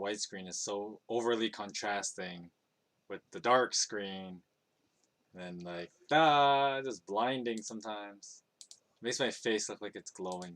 white screen is so overly contrasting with the dark screen. And then like, just blinding sometimes. Makes my face look like it's glowing.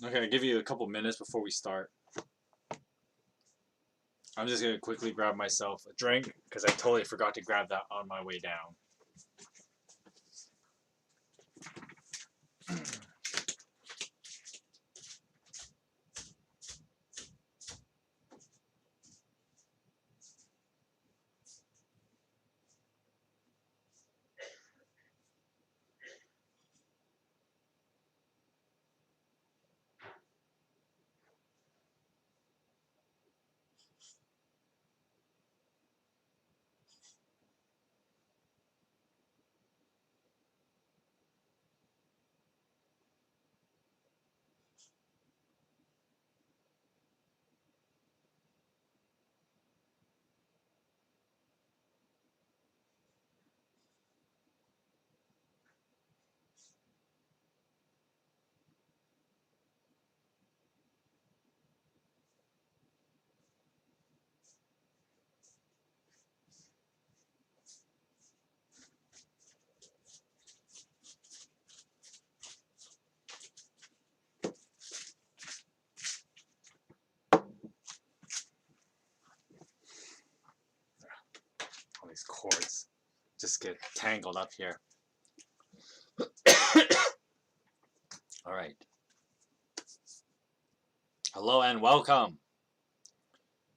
Okay, I'll give you a couple minutes before we start. I'm just going to quickly grab myself a drink because I totally forgot to grab that on my way down. All these cords just get tangled up here. All right. Hello and welcome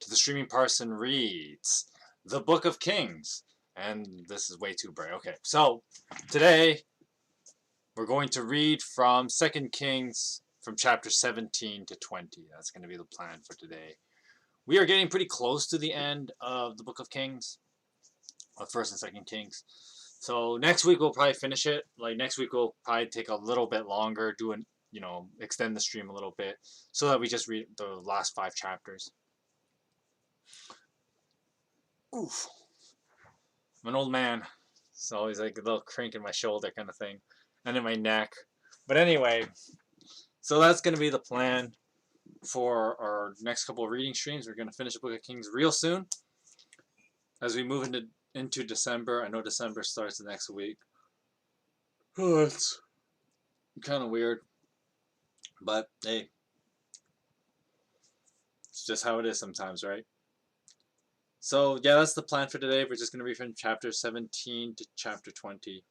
to the Streaming Parson Reads the Book of Kings. And this is way too bright. Okay, so today we're going to read from 2 Kings from chapter 17 to 20. That's going to be the plan for today. We are getting pretty close to the end of the Book of Kings, of 1st and 2nd Kings. So next week we'll probably finish it. Like next week we'll probably take a little bit longer, extend the stream a little bit, so that we just read the last 5 chapters. Oof. I'm an old man, so always like a little crank in my shoulder kind of thing, and in my neck. But anyway, so that's going to be the plan for our next couple of reading streams. We're going to finish the Book of Kings real soon. As we move into December, I know December starts the next week. Oh, it's kind of weird. But hey, it's just how it is sometimes, right? So yeah, that's the plan for today. We're just going to read from chapter 17 to chapter 20.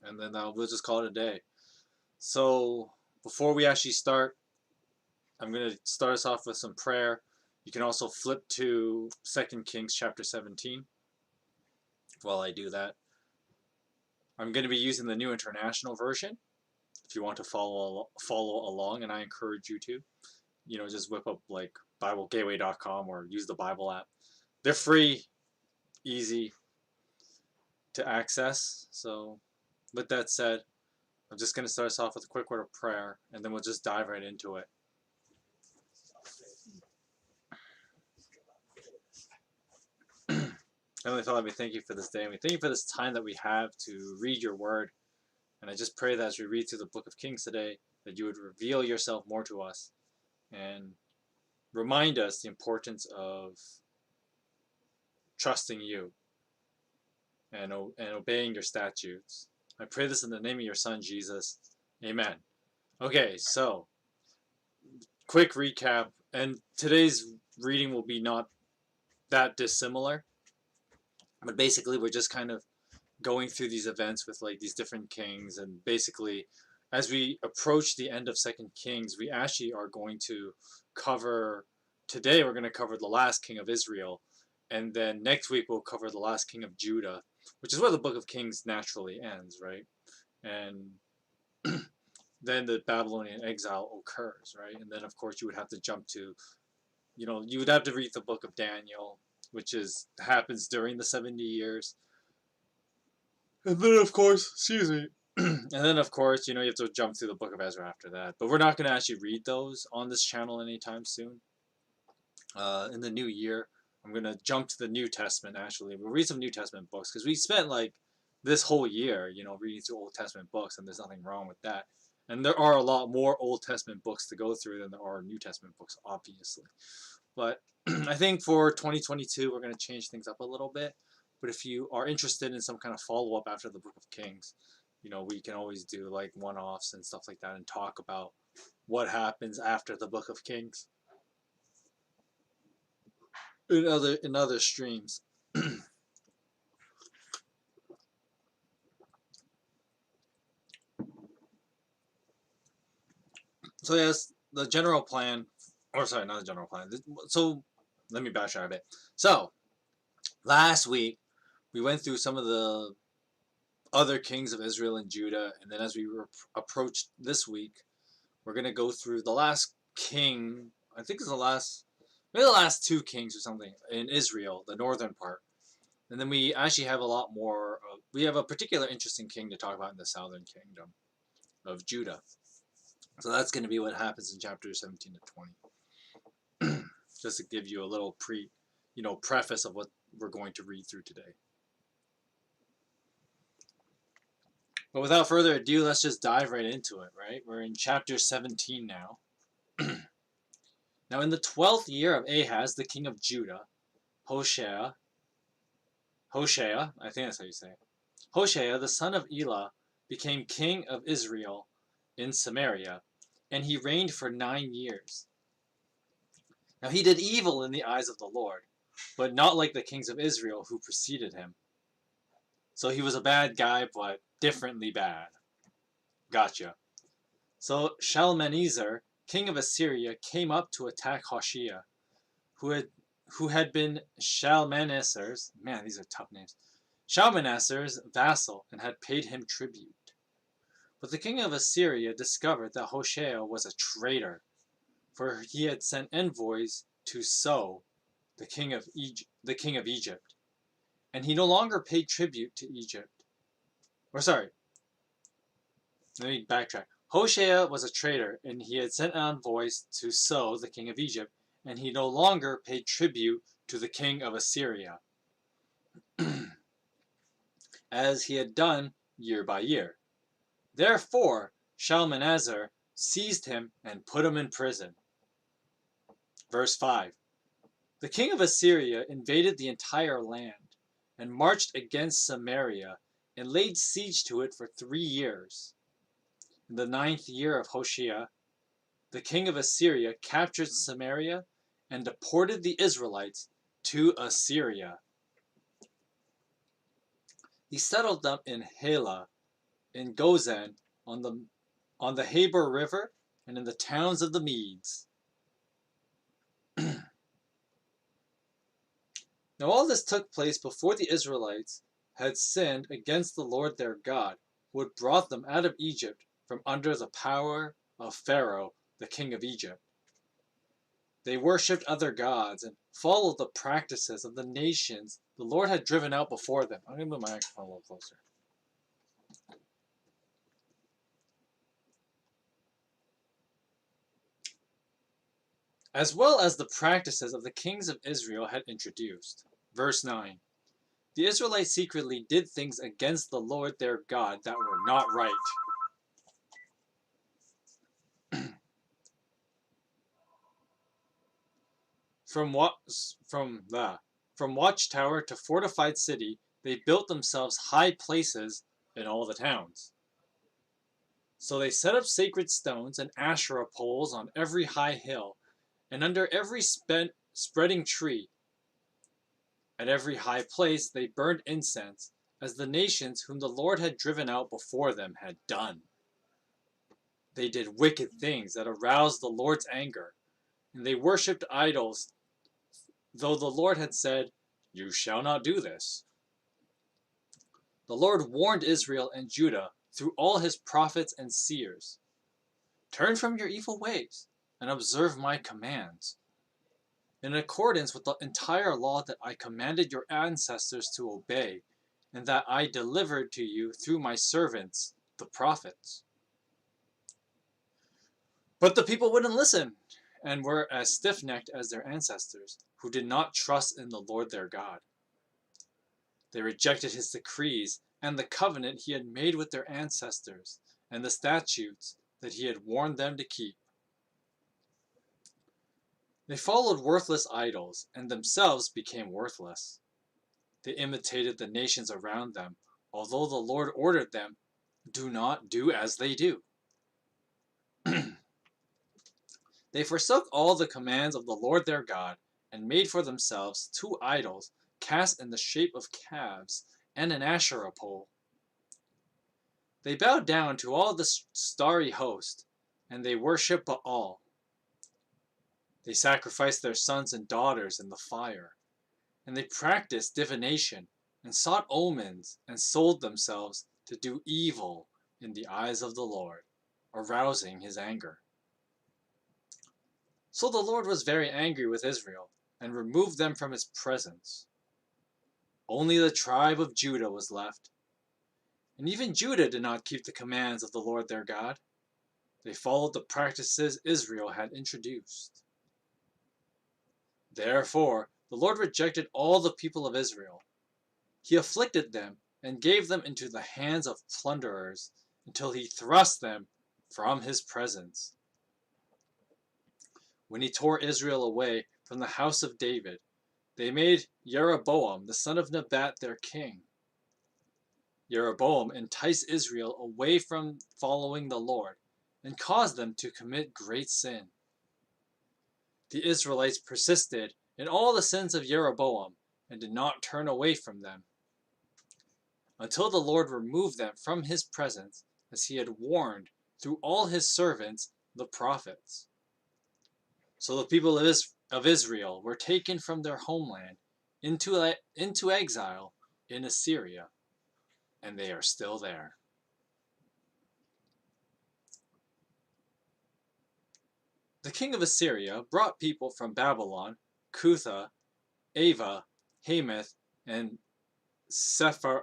And then we'll just call it a day. So before we actually start, I'm going to start us off with some prayer. You can also flip to 2 Kings chapter 17 while I do that. I'm going to be using the New International Version if you want to follow along, and I encourage you to. Just whip up like BibleGateway.com or use the Bible app. They're free, easy to access. So with that said, I'm just going to start us off with a quick word of prayer, and then we'll just dive right into it. Heavenly Father, we thank you for this day, and we thank you for this time that we have to read your word. And I just pray that as we read through the Book of Kings today, that you would reveal yourself more to us and remind us the importance of trusting you and obeying your statutes. I pray this in the name of your Son, Jesus. Amen. Okay, so quick recap, and today's reading will be not that dissimilar, but basically we're just kind of going through these events with like these different kings, and basically as we approach the end of 2 Kings, we actually are going to cover, today we're going to cover the last king of Israel, and then next week we'll cover the last king of Judah, which is where the Book of Kings naturally ends, right? And then the Babylonian exile occurs, right? And then, of course, you would have to jump to, you would have to read the book of Daniel, which happens during the 70 years. And then, of course, excuse me. And then, of course, you have to jump through the book of Ezra after that. But we're not going to actually read those on this channel anytime soon. In the new year, I'm going to jump to the New Testament, actually. We'll read some New Testament books, because we spent, like, this whole year, reading through Old Testament books, and there's nothing wrong with that. And there are a lot more Old Testament books to go through than there are New Testament books, obviously. But I think for 2022, we're going to change things up a little bit. But if you are interested in some kind of follow-up after the Book of Kings, we can always do, like, one-offs and stuff like that and talk about what happens after the Book of Kings in other streams. So yes, the general plan, or sorry, not the general plan. So let me backtrack a bit. So last week we went through some of the other kings of Israel and Judah, and then as we approached this week, we're gonna go through the last king. I think it's maybe the last two kings or something in Israel, the northern part. And then we actually have a lot more. We have a particular interesting king to talk about in the southern kingdom of Judah. So that's going to be what happens in chapters 17 to 20. Just to give you a little preface of what we're going to read through today. But without further ado, let's just dive right into it, right? We're in chapter 17 now. Now in the 12th year of Ahaz, the king of Judah, Hoshea, I think that's how you say it. Hoshea, the son of Elah, became king of Israel in Samaria, and he reigned for 9 years. Now he did evil in the eyes of the Lord, but not like the kings of Israel who preceded him. So he was a bad guy, but differently bad. Gotcha. So Shalmaneser, king of Assyria, came up to attack Hoshea, who had been Shalmaneser's, man, these are tough names, Shalmaneser's vassal, and had paid him tribute. But the king of Assyria discovered that Hoshea was a traitor, for he had sent envoys to So, the king of Egypt, and he no longer paid tribute to Egypt. Or sorry, let me backtrack. Hoshea was a traitor, and he had sent envoys to So, the king of Egypt, and he no longer paid tribute to the king of Assyria, as he had done year by year. Therefore, Shalmaneser seized him and put him in prison. Verse 5. The king of Assyria invaded the entire land, and marched against Samaria, and laid siege to it for 3 years. In the 9th year of Hoshea, the king of Assyria captured Samaria and deported the Israelites to Assyria. He settled them in Halah, in Gozan, on the Habor River, and in the towns of the Medes. Now all this took place before the Israelites had sinned against the Lord their God, who had brought them out of Egypt from under the power of Pharaoh, the king of Egypt. They worshipped other gods and followed the practices of the nations the Lord had driven out before them. I'm going to move my microphone a little closer. As well as the practices of the kings of Israel had introduced. Verse 9. The Israelites secretly did things against the Lord their God that were not right. From watchtower to fortified city, they built themselves high places in all the towns. So they set up sacred stones and Asherah poles on every high hill, and under every spreading tree. At every high place they burned incense, as the nations whom the Lord had driven out before them had done. They did wicked things that aroused the Lord's anger, and they worshipped idols, though the Lord had said, "You shall not do this." The Lord warned Israel and Judah through all his prophets and seers. Turn from your evil ways and observe my commands, in accordance with the entire law that I commanded your ancestors to obey, and that I delivered to you through my servants, the prophets. But the people wouldn't listen, and were as stiff-necked as their ancestors, who did not trust in the Lord their God. They rejected his decrees and the covenant he had made with their ancestors, and the statutes that he had warned them to keep. They followed worthless idols, and themselves became worthless. They imitated the nations around them, although the Lord ordered them, "Do not do as they do." They forsook all the commands of the Lord their God, and made for themselves 2 idols cast in the shape of calves, and an Asherah pole. They bowed down to all the starry host, and they worshipped Baal. They sacrificed their sons and daughters in the fire, and they practiced divination, and sought omens, and sold themselves to do evil in the eyes of the Lord, arousing his anger. So the Lord was very angry with Israel, and removed them from his presence. Only the tribe of Judah was left. And even Judah did not keep the commands of the Lord their God. They followed the practices Israel had introduced. Therefore, the Lord rejected all the people of Israel. He afflicted them and gave them into the hands of plunderers until he thrust them from his presence. When he tore Israel away from the house of David, they made Jeroboam the son of Nebat their king. Jeroboam enticed Israel away from following the Lord and caused them to commit great sin. The Israelites persisted in all the sins of Jeroboam and did not turn away from them, until the Lord removed them from his presence, as he had warned through all his servants, the prophets. So the people of Israel were taken from their homeland into exile in Assyria, and they are still there. The king of Assyria brought people from Babylon, Cutha, Ava, Hamath, and Sepharvaim,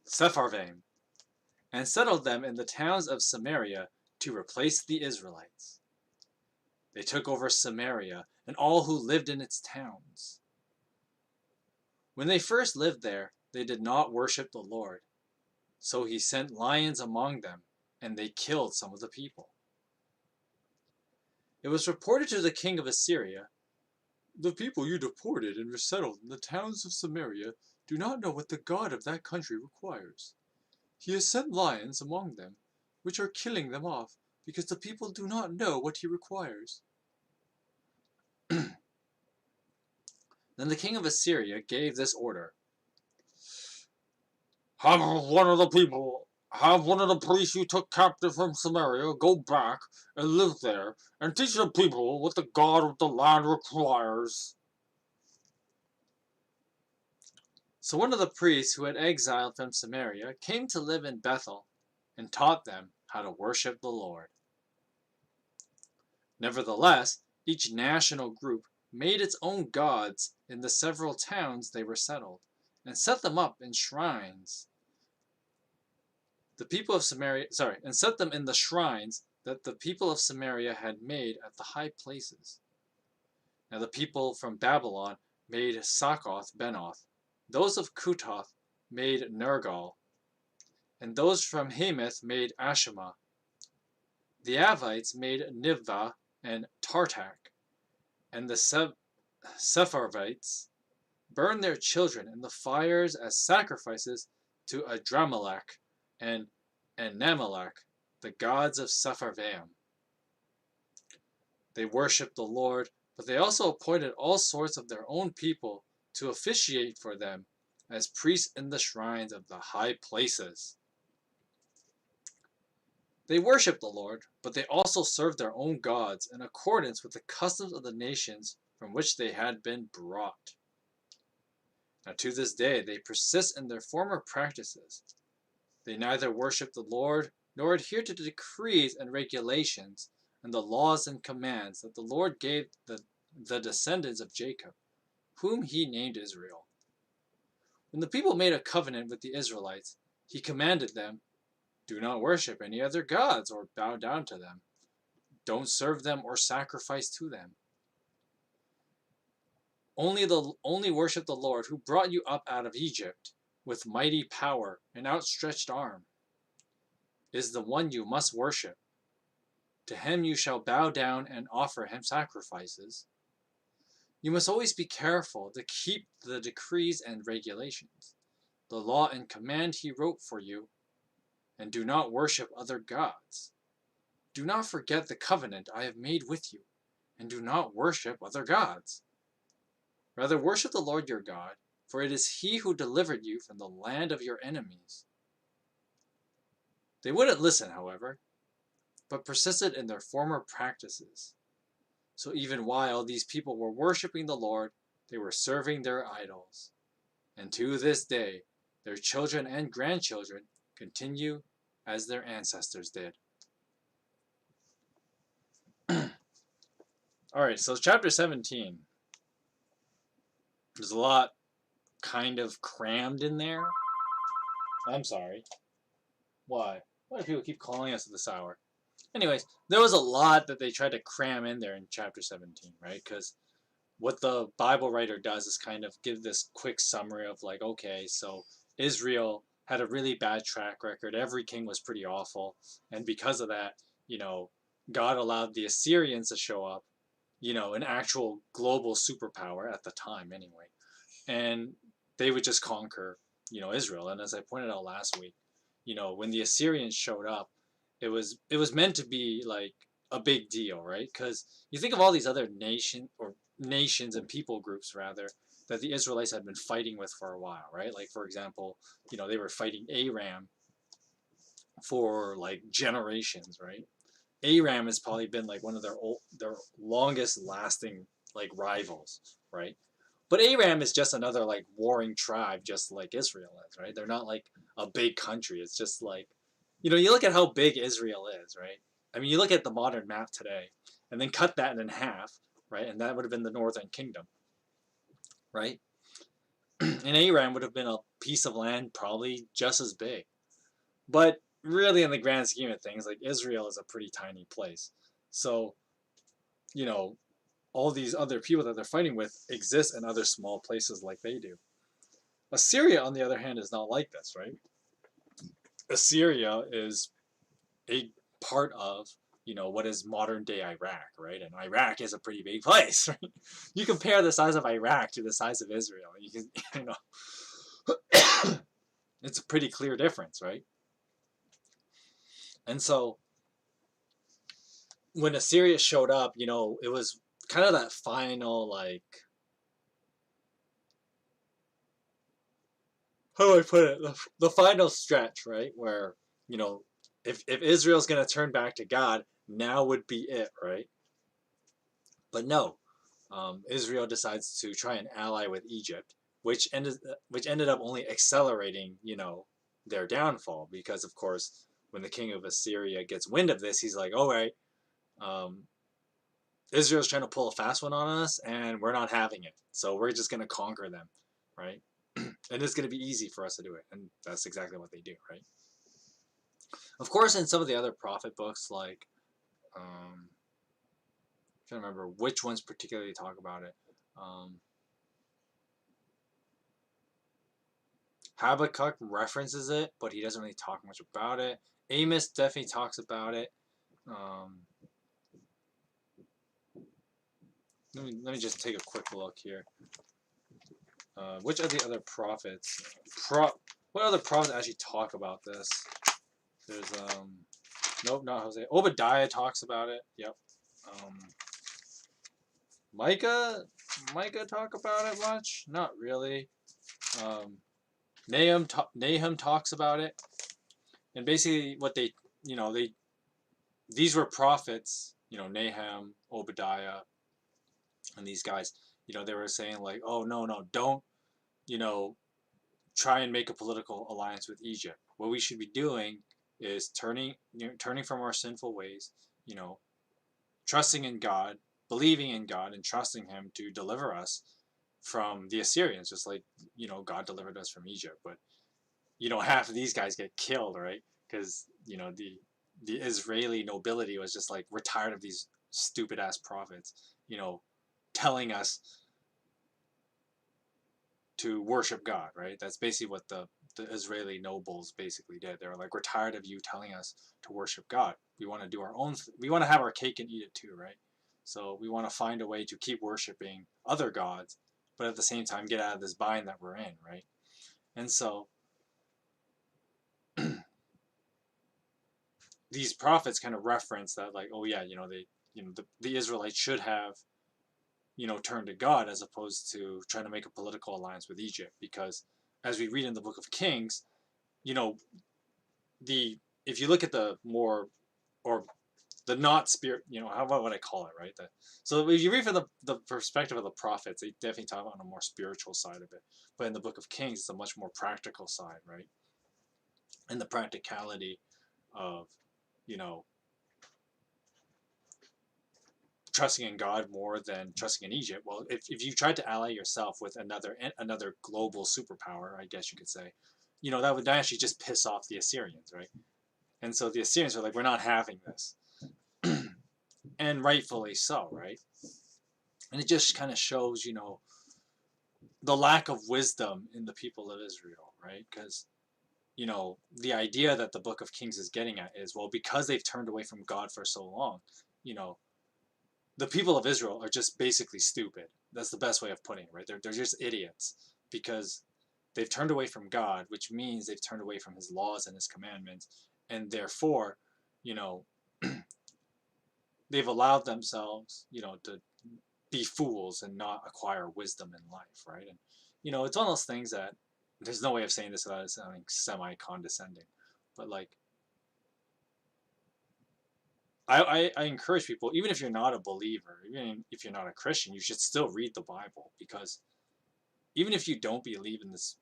Sepharvaim, and settled them in the towns of Samaria to replace the Israelites. They took over Samaria and all who lived in its towns. When they first lived there, they did not worship the Lord, so he sent lions among them, and they killed some of the people. It was reported to the king of Assyria, "The people you deported and resettled in the towns of Samaria do not know what the God of that country requires. He has sent lions among them, which are killing them off, because the people do not know what he requires." Then the king of Assyria gave this order: Have one of the priests you took captive from Samaria go back and live there, and teach the people what the God of the land requires. So one of the priests who had exiled from Samaria came to live in Bethel, and taught them how to worship the Lord. Nevertheless, each national group made its own gods in the several towns they were settled, and set them up in shrines. And set them in the shrines that the people of Samaria had made at the high places. Now the people from Babylon made Succoth-Benoth, those of Cutoth made Nergal, and those from Hamath made Ashima. The Avites made Nivah and Tartak, and the Sepharvites burned their children in the fires as sacrifices to Adramelech and Namelech, the gods of Sepharvaim. They worshipped the Lord, but they also appointed all sorts of their own people to officiate for them as priests in the shrines of the high places. They worshipped the Lord, but they also served their own gods in accordance with the customs of the nations from which they had been brought. Now to this day they persist in their former practices. They neither worship the Lord nor adhere to the decrees and regulations and the laws and commands that the Lord gave the descendants of Jacob, whom he named Israel. When the people made a covenant with the Israelites, he commanded them, "Do not worship any other gods or bow down to them. Don't serve them or sacrifice to them. Only worship the Lord who brought you up out of Egypt with mighty power and outstretched arm. Is the one you must worship. To him you shall bow down and offer him sacrifices. You must always be careful to keep the decrees and regulations, the law and command he wrote for you, and do not worship other gods. Do not forget the covenant I have made with you, and do not worship other gods. Rather worship the Lord your God, for it is he who delivered you from the land of your enemies." They wouldn't listen, however, but persisted in their former practices. So even while these people were worshiping the Lord, they were serving their idols. And to this day, their children and grandchildren continue as their ancestors did. Alright, so chapter 17. There's a lot kind of crammed in there. I'm sorry. Why? Why do people keep calling us at this hour? Anyways, there was a lot that they tried to cram in there in chapter 17, right? Because what the Bible writer does is kind of give this quick summary of like, okay, so Israel had a really bad track record. Every king was pretty awful. And because of that, God allowed the Assyrians to show up, an actual global superpower at the time anyway. And they would just conquer, Israel. And as I pointed out last week, when the Assyrians showed up, it was meant to be like a big deal, right? Because you think of all these other nations and people groups rather that the Israelites had been fighting with for a while, right? Like for example, they were fighting Aram for like generations, right? Aram has probably been like one of their longest lasting like rivals, right? But Aram is just another like warring tribe, just like Israel is, right? They're not like a big country. It's just like, you look at how big Israel is, right? I mean, you look at the modern map today, and then cut that in half, right? And that would have been the Northern Kingdom, right? And Aram would have been a piece of land probably just as big. But really, in the grand scheme of things, like Israel is a pretty tiny place. So, all these other people that they're fighting with exist in other small places like they do. Assyria, on the other hand, is not like this, right? Assyria is a part of, what is modern day Iraq, right? And Iraq is a pretty big place, right? You compare the size of Iraq to the size of Israel, you can, it's a pretty clear difference, right? And so when Assyria showed up, it was kind of that final, like, how do I put it? The final stretch, right? Where, if Israel's going to turn back to God, now would be it, right? But no, Israel decides to try and ally with Egypt, which ended up only accelerating, their downfall. Because of course, when the king of Assyria gets wind of this, he's like, "All right, Israel's trying to pull a fast one on us, and we're not having it. So we're just going to conquer them, right? And it's going to be easy for us to do it." And that's exactly what they do, right? Of course, in some of the other prophet books, like, I'm trying to remember which ones particularly talk about it. Habakkuk references it, but he doesn't really talk much about it. Amos definitely talks about it. Let me just take a quick look here. Which of the other prophets? What other prophets actually talk about this? There's nope, not Hosea. Obadiah talks about it. Yep. Micah talk about it much? Not really. Nahum talks about it, and basically what these were prophets. Nahum, Obadiah, and these guys. They were saying like, "Oh no, don't you know, try and make a political alliance with Egypt. What we should be doing is turning from our sinful ways, you know, trusting in God, believing in God, and trusting Him to deliver us from the Assyrians, just like, God delivered us from Egypt. But half of these guys get killed, right? Because the Israeli nobility was just like, we're tired of these stupid ass prophets, telling us to worship God, right? That's basically what the Israeli nobles basically did. They were like, we're tired of you telling us to worship God. We want to do our own. We want to have our cake and eat it too, right? So we want to find a way to keep worshiping other gods, but at the same time get out of this bind that we're in, right? And so these prophets kind of reference that, like, oh yeah, the Israelites should have turned to God as opposed to trying to make a political alliance with Egypt, because as we read in the book of Kings, you know the if you look at the more, or the not spirit, how what would I call it, right? So if you read from the perspective of the prophets, they definitely talk on a more spiritual side of it, but in the book of Kings, it's a much more practical side, right? And the practicality of you know trusting in God more than trusting in Egypt. Well, if you tried to ally yourself with another global superpower, I guess you could say, that would actually just piss off the Assyrians, right? And so the Assyrians are like, we're not having this. And rightfully so, right? And it just kind of shows, the lack of wisdom in the people of Israel, right? Because, the idea that the book of Kings is getting at is, well, because they've turned away from God for so long, the people of Israel are just basically stupid. That's the best way of putting it, right? They're just idiots because they've turned away from God, which means they've turned away from His laws and His commandments, and therefore, you know, they've allowed themselves, to be fools and not acquire wisdom in life, right? And it's one of those things that there's no way of saying this without it sounding semi-condescending, but like I encourage people, even if you're not a believer, even if you're not a Christian, you should still read the Bible, because even if you don't believe in this,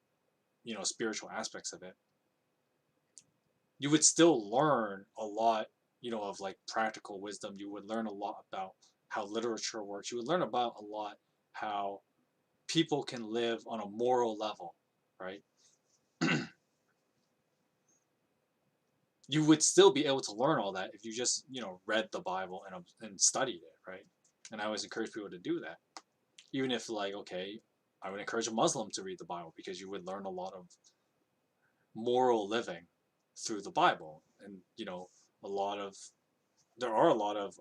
spiritual aspects of it, you would still learn a lot, of like practical wisdom. You would learn a lot about how literature works. You would learn about a lot how people can live on a moral level, right? You would still be able to learn all that if you just, read the Bible and studied it, right? And I always encourage people to do that. Even if, like, okay, I would encourage a Muslim to read the Bible, because you would learn a lot of moral living through the Bible. And, a lot of, there are a lot of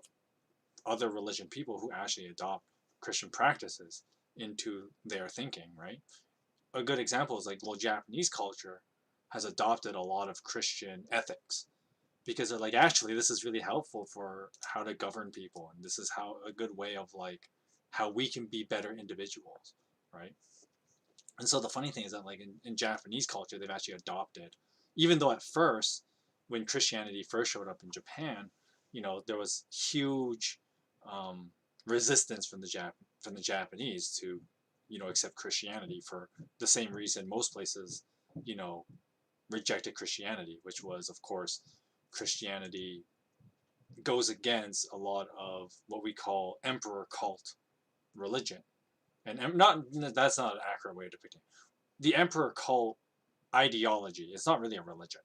other religion people who actually adopt Christian practices into their thinking, right? A good example is like, well, Japanese culture has adopted a lot of Christian ethics, because they're like, actually, this is really helpful for how to govern people, and this is how a good way of like how we can be better individuals, right? And so the funny thing is that, like, in Japanese culture, they've actually adopted, even though at first, when Christianity first showed up in Japan, there was huge um, resistance from the Japanese to, accept Christianity, for the same reason most places, you know, rejected Christianity, which was, of course, Christianity goes against a lot of what we call emperor cult religion. And not that's not an accurate way of depicting it. The emperor cult ideology. It's not really a religion.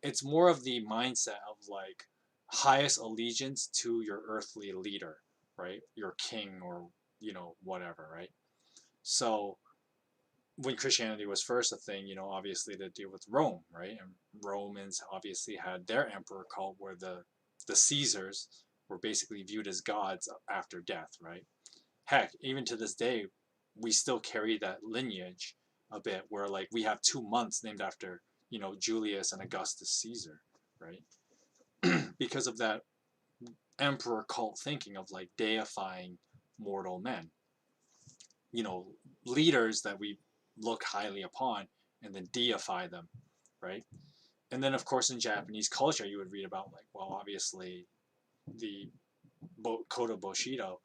It's more of the mindset of like highest allegiance to your earthly leader, right? Your king, or whatever, right? So when Christianity was first a thing, obviously to deal with Rome, right? And Romans obviously had their emperor cult, where the Caesars were basically viewed as gods after death, right? Heck, even to this day, we still carry that lineage a bit, where like we have 2 months named after, Julius and Augustus Caesar, right? Because of that emperor cult thinking of like deifying mortal men, you know, leaders that we look highly upon, and then deify them, right? And then, of course, in Japanese culture, you would read about, like, well, obviously, the Kodo Bushido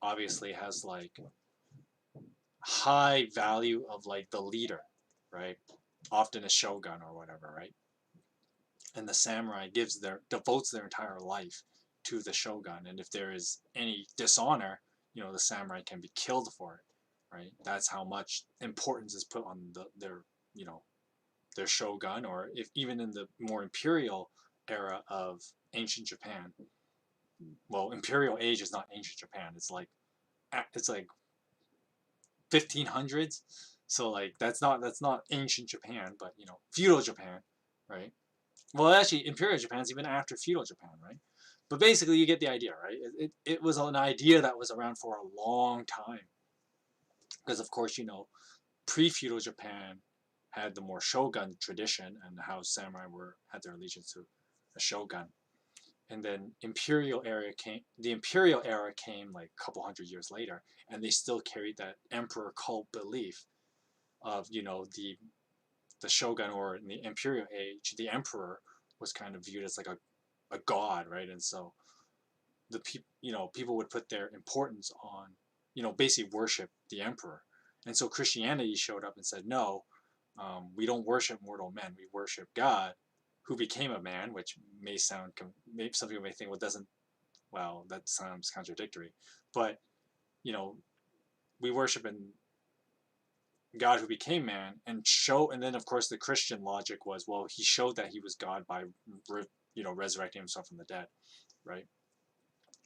obviously has, like, high value of like the leader, right? Often a shogun or whatever, right? And the samurai devotes their entire life to the shogun, and if there is any dishonor, the samurai can be killed for it, right? That's how much importance is put on you know their shogun, or if even in the more imperial era of ancient Japan. Well, imperial age is not ancient Japan. It's like 1500s. So like that's not ancient Japan, but feudal Japan, right? Well, actually, Imperial Japan's even after feudal Japan, right? But basically, you get the idea, right? It was an idea that was around for a long time. Because, of course, pre-feudal Japan had the more shogun tradition and how samurai had their allegiance to a shogun. And then the imperial era came like a couple hundred years later, and they still carried that emperor cult belief of, the shogun, or in the imperial age, the emperor was kind of viewed as like a god, right? And so people would put their importance on, basically worship the emperor. And so Christianity showed up and said, no, we don't worship mortal men. We worship God, who became a man, which may sound, maybe some people may think, well, that sounds contradictory. But, we worship in God who became man, and then of course the Christian logic was, well, he showed that he was God by resurrecting himself from the dead, right?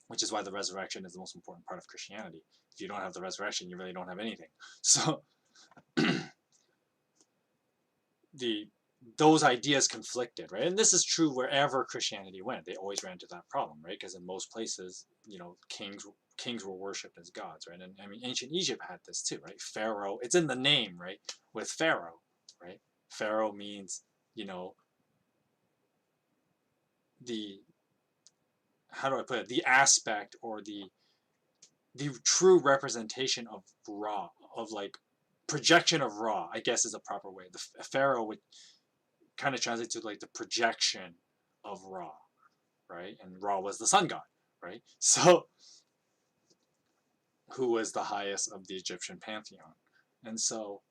Which is why the resurrection is the most important part of Christianity. If you don't have the resurrection, you really don't have anything. So those ideas conflicted, right? And this is true wherever Christianity went. They always ran into that problem, right? Because in most places, kings were worshipped as gods, right? And I mean, ancient Egypt had this too, right? Pharaoh, it's in the name, right? With Pharaoh, right? Pharaoh means, the, how do I put it? The aspect, or the true representation of Ra, of like projection of Ra, I guess is a proper way. The Pharaoh would kind of translate to like the projection of Ra, right? And Ra was the sun god, right? So, who was the highest of the Egyptian pantheon. And so,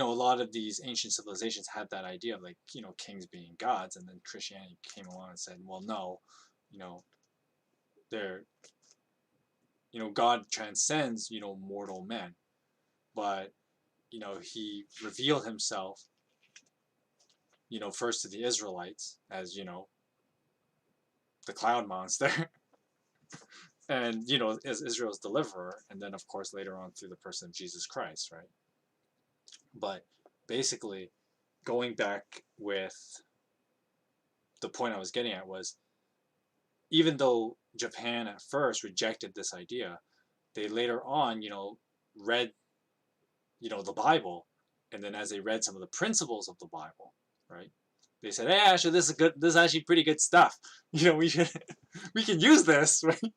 a lot of these ancient civilizations had that idea of like, kings being gods, and then Christianity came along and said, well, no, they're, God transcends, mortal men, but, he revealed himself, first to the Israelites as, the cloud monster, and, as Israel's deliverer, and then, of course, later on through the person of Jesus Christ, right? But basically, going back with the point I was getting at was, even though Japan at first rejected this idea, they later on, read, the Bible, and then as they read some of the principles of the Bible, right, they said, hey, actually, this is good. This is actually pretty good stuff. We should, we can use this, right?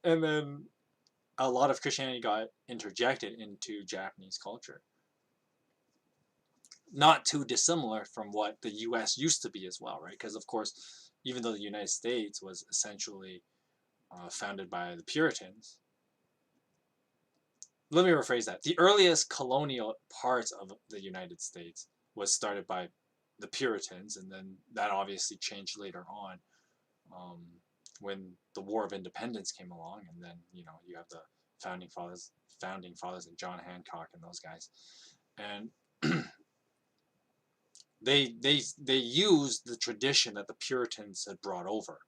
And then a lot of Christianity got interjected into Japanese culture. Not too dissimilar from what the U.S. used to be as well, right? Because, of course, even though the United States was essentially founded by the Puritans, let me rephrase that. The earliest colonial parts of the United States was started by the Puritans, and then that obviously changed later on, when the War of Independence came along, and then you have the founding fathers like John Hancock and those guys, and they used the tradition that the Puritans had brought over,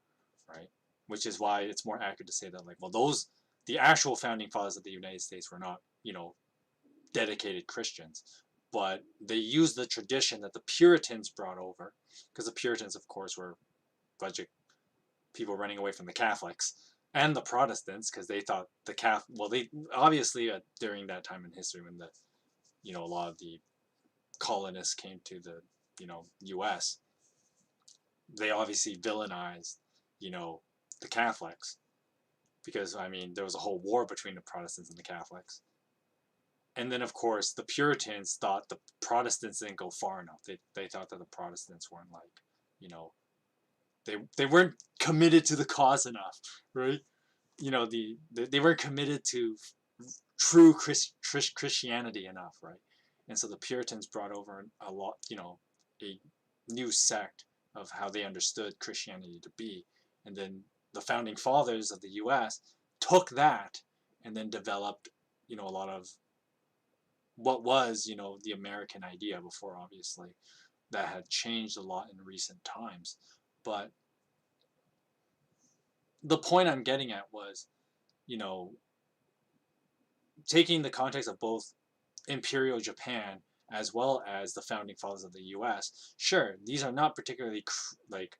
right? Which is why it's more accurate to say that, like, well, the actual founding fathers of the United States were not, dedicated Christians, but they used the tradition that the Puritans brought over, because the Puritans, of course, were a bunch of people running away from the Catholics and the Protestants, because they thought they obviously, during that time in history when a lot of the colonists came to the U.S., they obviously villainized, the Catholics, because I mean there was a whole war between the Protestants and the Catholics. And then of course the Puritans thought the Protestants didn't go far enough. They thought that the Protestants weren't like, they weren't committed to the cause enough, right? they weren't committed to true Christianity enough, right? And so the Puritans brought over a lot, a new sect of how they understood Christianity to be, and then the founding fathers of the U.S. took that and then developed, a lot of what was, the American idea before, obviously, that had changed a lot in recent times. But the point I'm getting at was, you know, taking the context of both Imperial Japan as well as the founding fathers of the U.S. Sure, these are not particularly like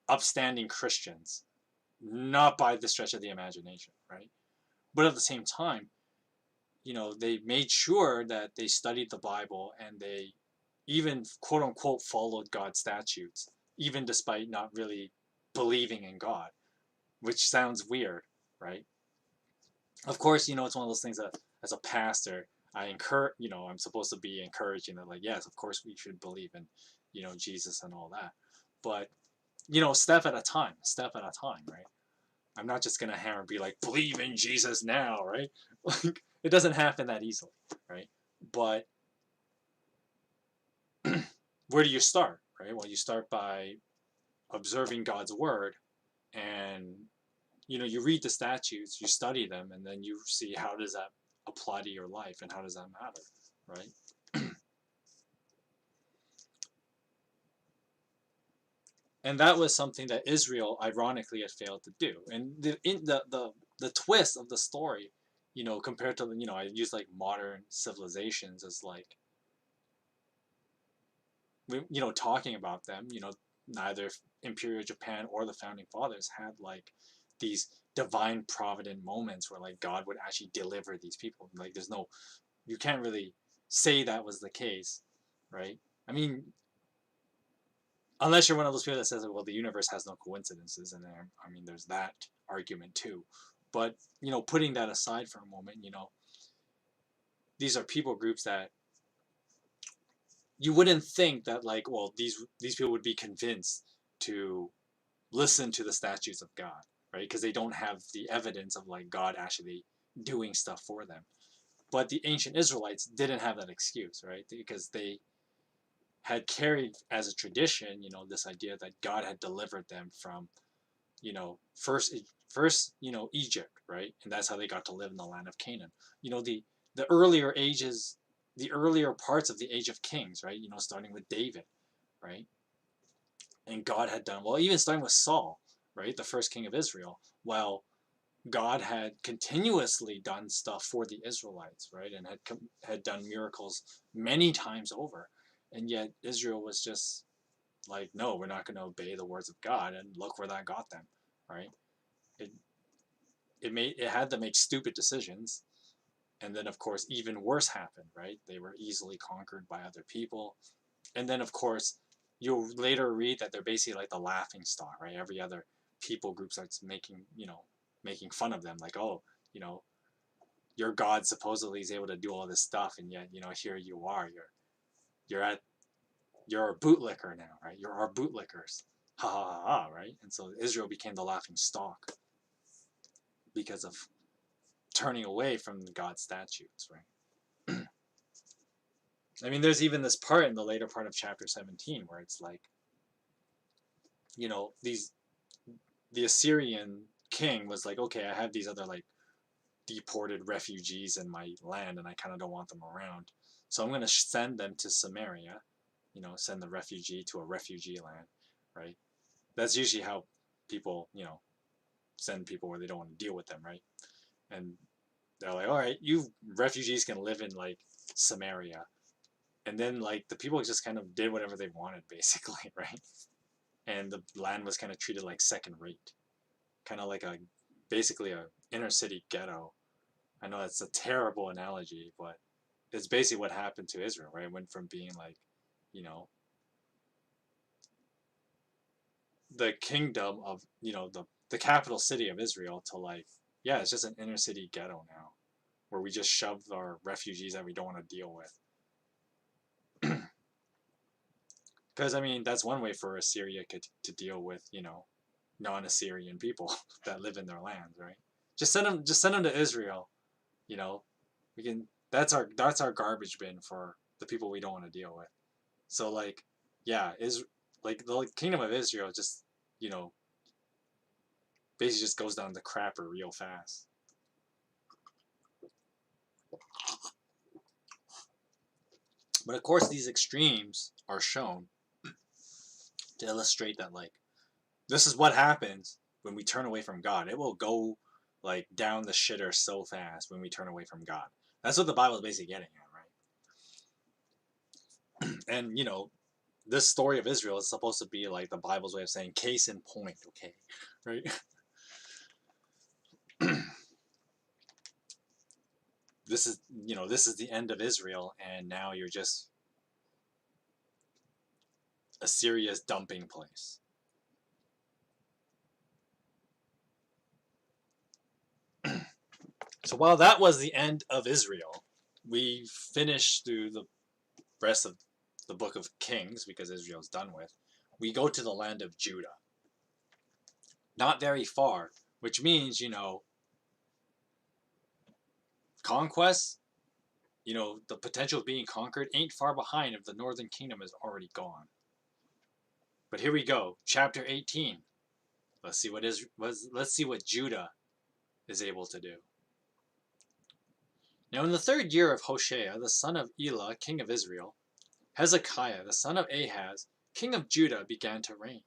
upstanding Christians, not by the stretch of the imagination, right? But at the same time, they made sure that they studied the Bible and they even quote unquote followed God's statutes, even despite not really believing in God, which sounds weird, right? Of course, it's one of those things that as a pastor, I encourage, I'm supposed to be encouraging that, like, yes, of course we should believe in, Jesus and all that. But, step at a time, right? I'm not just going to hammer and be like, believe in Jesus now, right? Like, it doesn't happen that easily, right? But where do you start, right? Well, you start by observing God's word and you read the statutes, you study them, and then you see how does that apply to your life and how does that matter, right? And that was something that Israel ironically had failed to do. And the twist of the story, compared to I use like modern civilizations as like talking about them, neither Imperial Japan or the founding fathers had like these divine provident moments where like God would actually deliver these people. Like you can't really say that was the case, right? I mean, unless you're one of those people that says, well, the universe has no coincidences, and there, I mean, there's that argument too. But putting that aside for a moment, these are people groups that you wouldn't think that like, well, these people would be convinced to listen to the statutes of God, right? Because they don't have the evidence of like God actually doing stuff for them. But the ancient Israelites didn't have that excuse, right? Because they had carried as a tradition, this idea that God had delivered them from, first, Egypt, right? And that's how they got to live in the land of Canaan. The earlier ages, the earlier parts of the Age of Kings, right? Starting with David, right? And God had done well, even starting with Saul, right? The first king of Israel. Well, God had continuously done stuff for the Israelites, right? And had done miracles many times over. And yet Israel was just like, no, we're not going to obey the words of God. And look where that got them, right? It it had to make stupid decisions. And then of course even worse happened, right? They were easily conquered by other people. And then of course you'll later read that they're basically like the laughing stock, right? Every other people group starts making fun of them, like, oh, you know, your God supposedly is able to do all this stuff, and yet here you are, you're a bootlicker now, right? You're our bootlickers, ha ha ha ha, right? And so Israel became the laughing stock because of turning away from God's statutes, right? I mean, there's even this part in the later part of chapter 17 where it's like, these the Assyrian king was like, okay, I have these other like deported refugees in my land, and I kind of don't want them around, so I'm going to send them to Samaria. Send the refugee to a refugee land, right? That's usually how people, send people where they don't want to deal with them, right? And they're like, all right, you refugees can live in like Samaria, and then like the people just kind of did whatever they wanted, basically, right? And the land was kind of treated like second rate, kind of like a basically a inner city ghetto. I know that's a terrible analogy, but it's basically what happened to Israel, right? It went from being like, you know, the kingdom of, the capital city of Israel to like, yeah, it's just an inner city ghetto now where we just shove our refugees that we don't want to deal with. Because, I mean, that's one way for Assyria to deal with, non-Assyrian people that live in their lands, right? Just send them to Israel. You know, we can. That's our garbage bin for the people we don't want to deal with. So like, yeah, is like the kingdom of Israel just, you know, basically just goes down the crapper real fast. But of course, these extremes are shown to illustrate that, like, this is what happens when we turn away from God. It will go like down the shitter so fast when we turn away from God. That's what the Bible is basically getting at, right? And you know, this story of Israel is supposed to be like the Bible's way of saying case in point, okay, right? This is, you know, this is the end of Israel, and now you're just Assyria's dumping place. So while that was the end of Israel, we finished through the rest of the book of Kings, because Israel's done with. We go to the land of Judah. Not very far, which means, you know, conquest, you know, the potential of being conquered ain't far behind if the northern kingdom is already gone. But here we go, chapter 18. Let's see what Judah is able to do. Now in the 3rd year of Hoshea, the son of Elah, king of Israel, Hezekiah, the son of Ahaz, king of Judah, began to reign.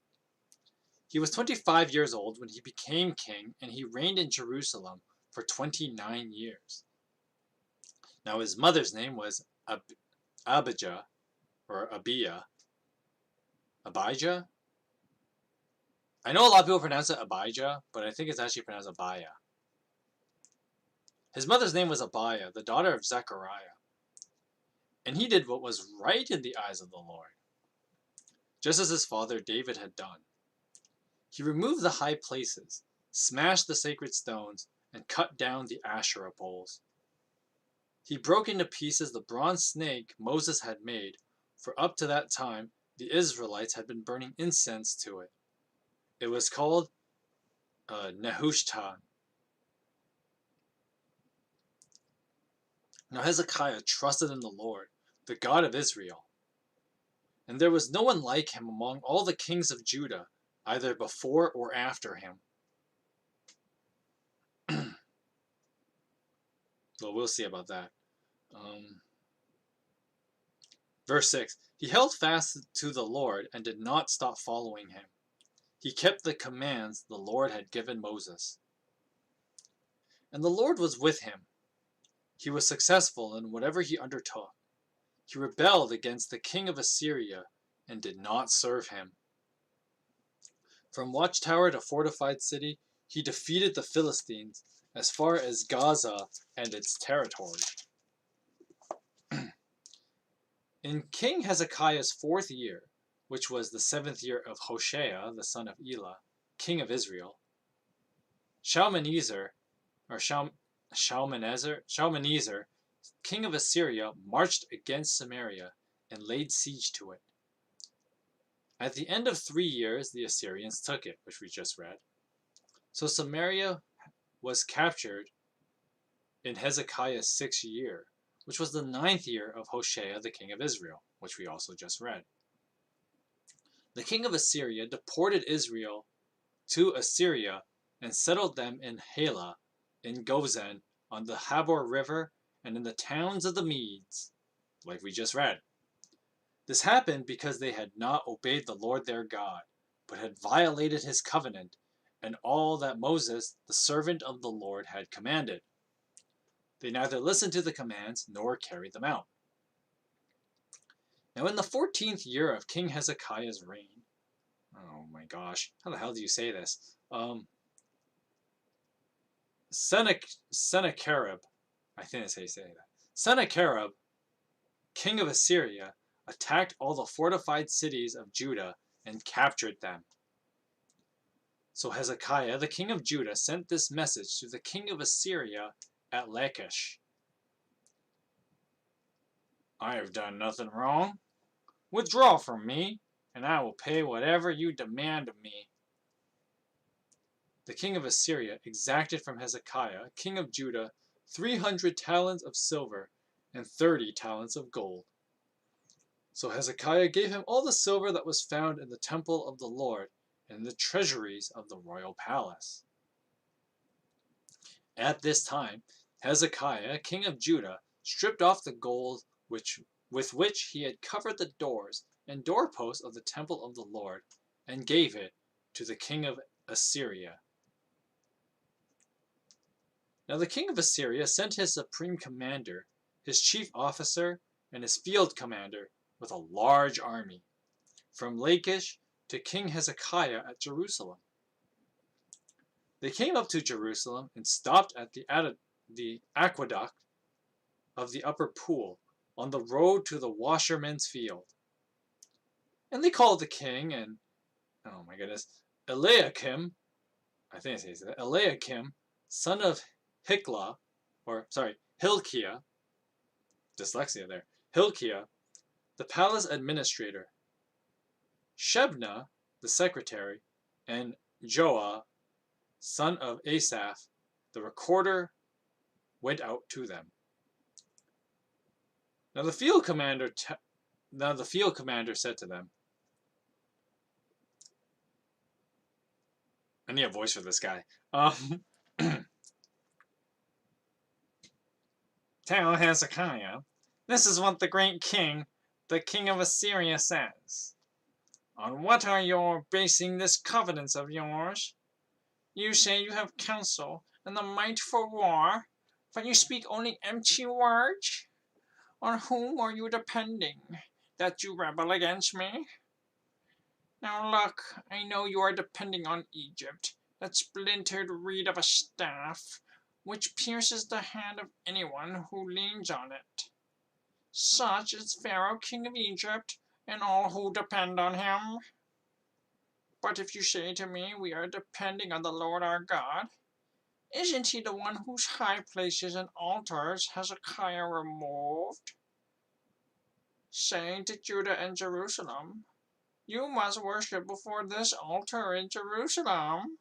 He was 25 years old when he became king, and he reigned in Jerusalem for 29 years. Now his mother's name was Abijah, or Abijah. Abijah? I know a lot of people pronounce it Abijah, but I think it's actually pronounced Abiah. His mother's name was Abiah, the daughter of Zechariah. And he did what was right in the eyes of the Lord, just as his father David had done. He removed the high places, smashed the sacred stones, and cut down the Asherah poles. He broke into pieces the bronze snake Moses had made, for up to that time the Israelites had been burning incense to it. It was called Nehushtan. Now Hezekiah trusted in the Lord, the God of Israel. And there was no one like him among all the kings of Judah, either before or after him. Well, we'll see about that. Verse 6, he held fast to the Lord and did not stop following him. He kept the commands the Lord had given Moses. And the Lord was with him. He was successful in whatever he undertook. He rebelled against the king of Assyria and did not serve him. From watchtower to fortified city, he defeated the Philistines as far as Gaza and its territory. In King Hezekiah's 4th year, which was the 7th year of Hoshea, the son of Elah, king of Israel, Shalmaneser, king of Assyria, marched against Samaria and laid siege to it. At the end of 3 years, the Assyrians took it, which we just read. So Samaria was captured in Hezekiah's 6th year, which was the 9th year of Hoshea, the king of Israel, which we also just read. The king of Assyria deported Israel to Assyria and settled them in Halah, in Gozan, on the Habor River, and in the towns of the Medes, like we just read. This happened because they had not obeyed the Lord their God, but had violated his covenant and all that Moses, the servant of the Lord, had commanded. They neither listened to the commands nor carried them out. Now in the 14th year of King Hezekiah's reign, oh my gosh, how the hell do you say this? Sennacherib, I think that's how you say that. Sennacherib, king of Assyria, attacked all the fortified cities of Judah and captured them. So Hezekiah, the king of Judah, sent this message to the king of Assyria at Lachish. I have done nothing wrong. Withdraw from me, and I will pay whatever you demand of me. the king of Assyria exacted from Hezekiah, king of Judah, 300 talents of silver and 30 talents of gold. So Hezekiah gave him all the silver that was found in the temple of the Lord and in the treasuries of the royal palace. At this time, Hezekiah, king of Judah, stripped off the gold with which he had covered the doors and doorposts of the temple of the Lord, and gave it to the king of Assyria. Now the king of Assyria sent his supreme commander, his chief officer, and his field commander with a large army from Lachish to King Hezekiah at Jerusalem. They came up to Jerusalem and stopped at the aqueduct of the upper pool on the road to the washerman's field. And they called the king and, oh my goodness, Eliakim, son of Hilkiah, dyslexia there, Hilkiah, the palace administrator, Shebna, the secretary, and Joah, son of Asaph, the recorder, went out to them. Now the field commander said to them, I need a voice for this guy. Tell Hezekiah, this is what the great king, the king of Assyria, says. On what are you basing this covenant of yours? You say you have counsel and the might for war, but you speak only empty words? On whom are you depending, that you rebel against me? Now look, I know you are depending on Egypt, that splintered reed of a staff, which pierces the hand of anyone who leans on it. Such is Pharaoh, king of Egypt, and all who depend on him. But if you say to me, we are depending on the Lord our God, isn't he the one whose high places and altars Hezekiah removed? Saying to Judah and Jerusalem, you must worship before this altar in Jerusalem.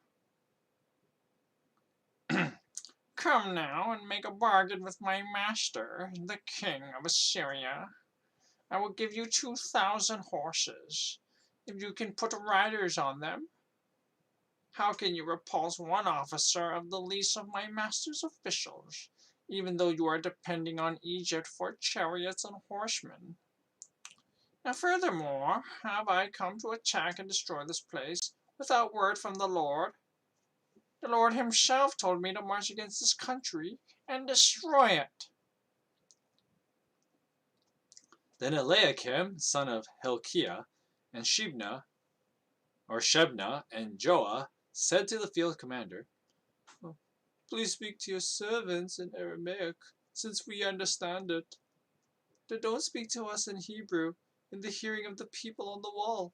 Come now and make a bargain with my master, the king of Assyria. I will give you 2,000 horses, if you can put riders on them. How can you repulse one officer of the least of my master's officials, even though you are depending on Egypt for chariots and horsemen? Now furthermore, have I come to attack and destroy this place without word from the Lord? The Lord himself told me to march against this country and destroy it. Then Eliakim, son of Hilkiah, and Shebna, and Joah said to the field commander, please speak to your servants in Aramaic, since we understand it. But don't speak to us in Hebrew, in the hearing of the people on the wall.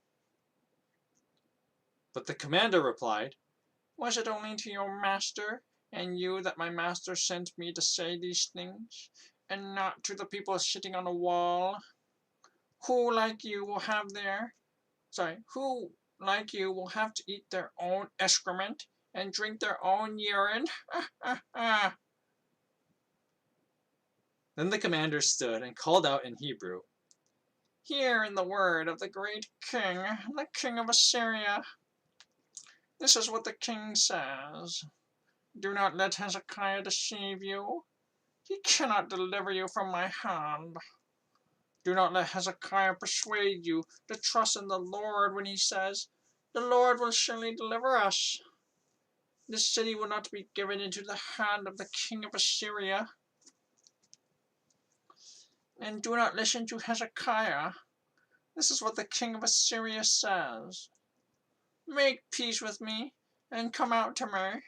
But the commander replied, was it only to your master and you that my master sent me to say these things, and not to the people sitting on the wall, who like you will have to eat their own excrement and drink their own urine? Then the commander stood and called out in Hebrew, hear in the word of the great king, the king of Assyria. This is what the king says. Do not let Hezekiah deceive you. He cannot deliver you from my hand. Do not let Hezekiah persuade you to trust in the Lord when he says, the Lord will surely deliver us. This city will not be given into the hand of the king of Assyria. And do not listen to Hezekiah. This is what the king of Assyria says. Make peace with me, and come out to me.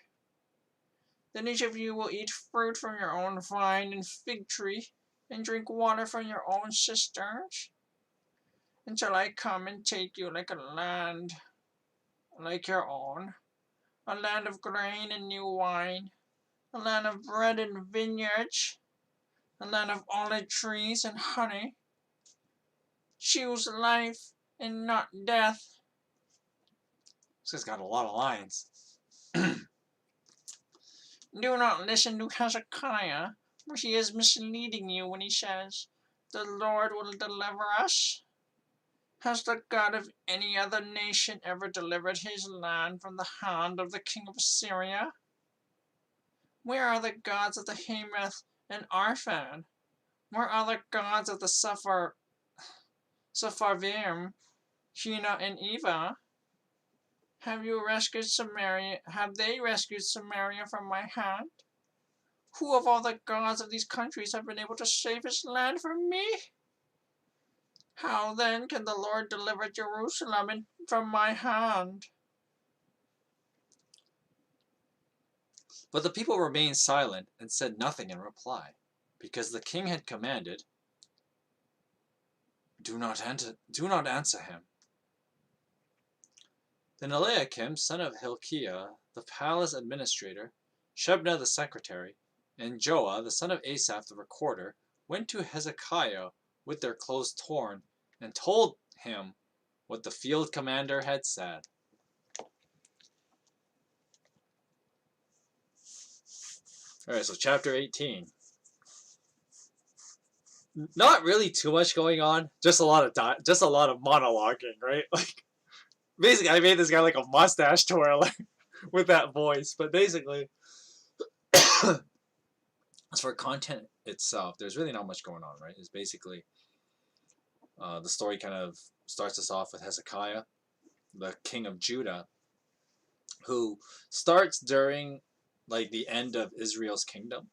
Then each of you will eat fruit from your own vine and fig tree, and drink water from your own cisterns, until I come and take you like a land like your own, a land of grain and new wine, a land of bread and vineyards, a land of olive trees and honey. Choose life and not death. This guy's got a lot of lines. Do not listen to Hezekiah, for he is misleading you when he says, the Lord will deliver us. Has the God of any other nation ever delivered his land from the hand of the king of Assyria? Where are the gods of the Hamath and Arphad? Where are the gods of the Sepharvaim, Hena and Eva? Have they rescued Samaria from my hand? Who of all the gods of these countries have been able to save his land from me? How then can the Lord deliver Jerusalem from my hand? But the people remained silent and said nothing in reply, because the king had commanded, do not answer him. Then Eliakim, son of Hilkiah, the palace administrator, Shebna the secretary, and Joah, the son of Asaph the recorder, went to Hezekiah with their clothes torn, and told him what the field commander had said. Alright, so chapter 18. Not really too much going on, just a lot of monologuing, right? Like, basically, I made this guy like a mustache twirler with that voice, but basically, as for content itself, there's really not much going on, right? It's basically the story kind of starts us off with Hezekiah, the king of Judah, who starts during like the end of Israel's kingdom.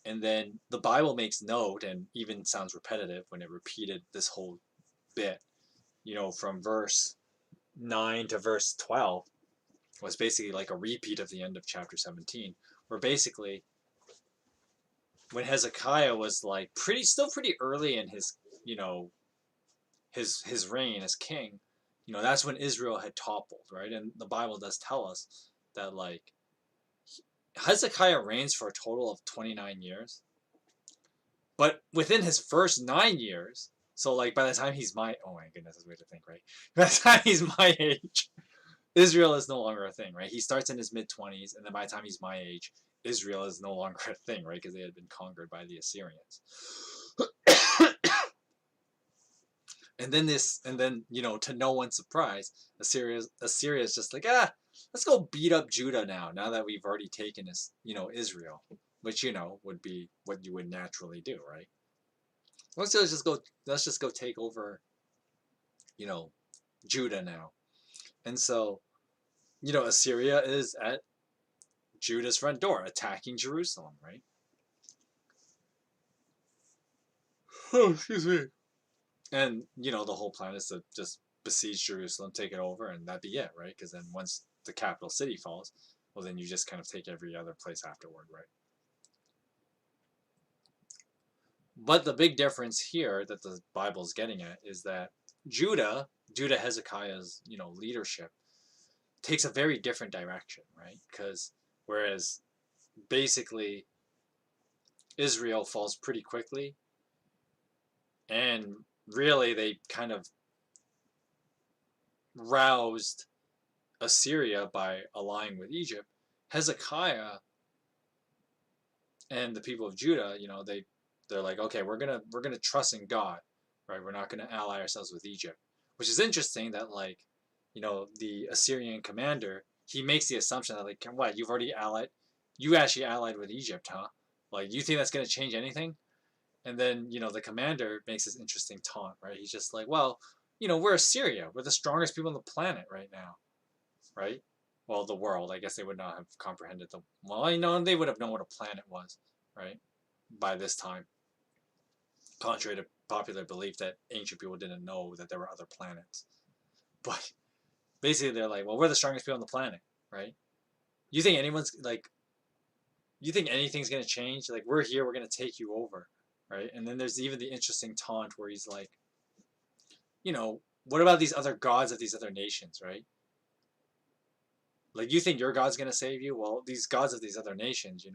And then the Bible makes note, and even sounds repetitive when it repeated this whole bit, from verse 9 to verse 12 was basically like a repeat of the end of chapter 17, where basically when Hezekiah was like still pretty early in his, his reign as king, that's when Israel had toppled, right? And the Bible does tell us that like Hezekiah reigns for a total of 29 years. But within his first 9 years, so like by the time he's oh my goodness, that's weird to think, right? By the time he's my age, Israel is no longer a thing, right? He starts in his mid-20s, and then by the time he's my age, Israel is no longer a thing, right? Because they had been conquered by the Assyrians. And then to no one's surprise, Assyria is just like, let's go beat up Judah now that we've already taken Israel, which would be what you would naturally do, right? Let's just go take over, Judah now. And so, Assyria is at Judah's front door, attacking Jerusalem, right? Oh, excuse me. And, the whole plan is to just besiege Jerusalem, take it over, and that'd be it, right? Because then once the capital city falls, well, then you just kind of take every other place afterward, right? But the big difference here that the Bible's getting at is that Judah Hezekiah's, leadership takes a very different direction, right? Because whereas basically Israel falls pretty quickly, and really they kind of roused Assyria by allying with Egypt. Hezekiah and the people of Judah, they're like, okay, we're gonna trust in God, right? We're not gonna ally ourselves with Egypt, which is interesting that like, the Assyrian commander, he makes the assumption that like, what, you actually allied with Egypt, huh? Like, you think that's gonna change anything? And then the commander makes this interesting taunt, right? He's just like, well, we're Assyria, we're the strongest people on the planet right now, right? Well, the world. I guess they would not have comprehended they would have known what a planet was, right? By this time, contrary to popular belief that ancient people didn't know that there were other planets. But basically, they're like, well, we're the strongest people on the planet, right? You think anything's gonna change? Like, we're here, we're gonna take you over, right? And then there's even the interesting taunt where he's like, what about these other gods of these other nations, right? Like, you think your God's gonna save you? Well, these gods of these other nations,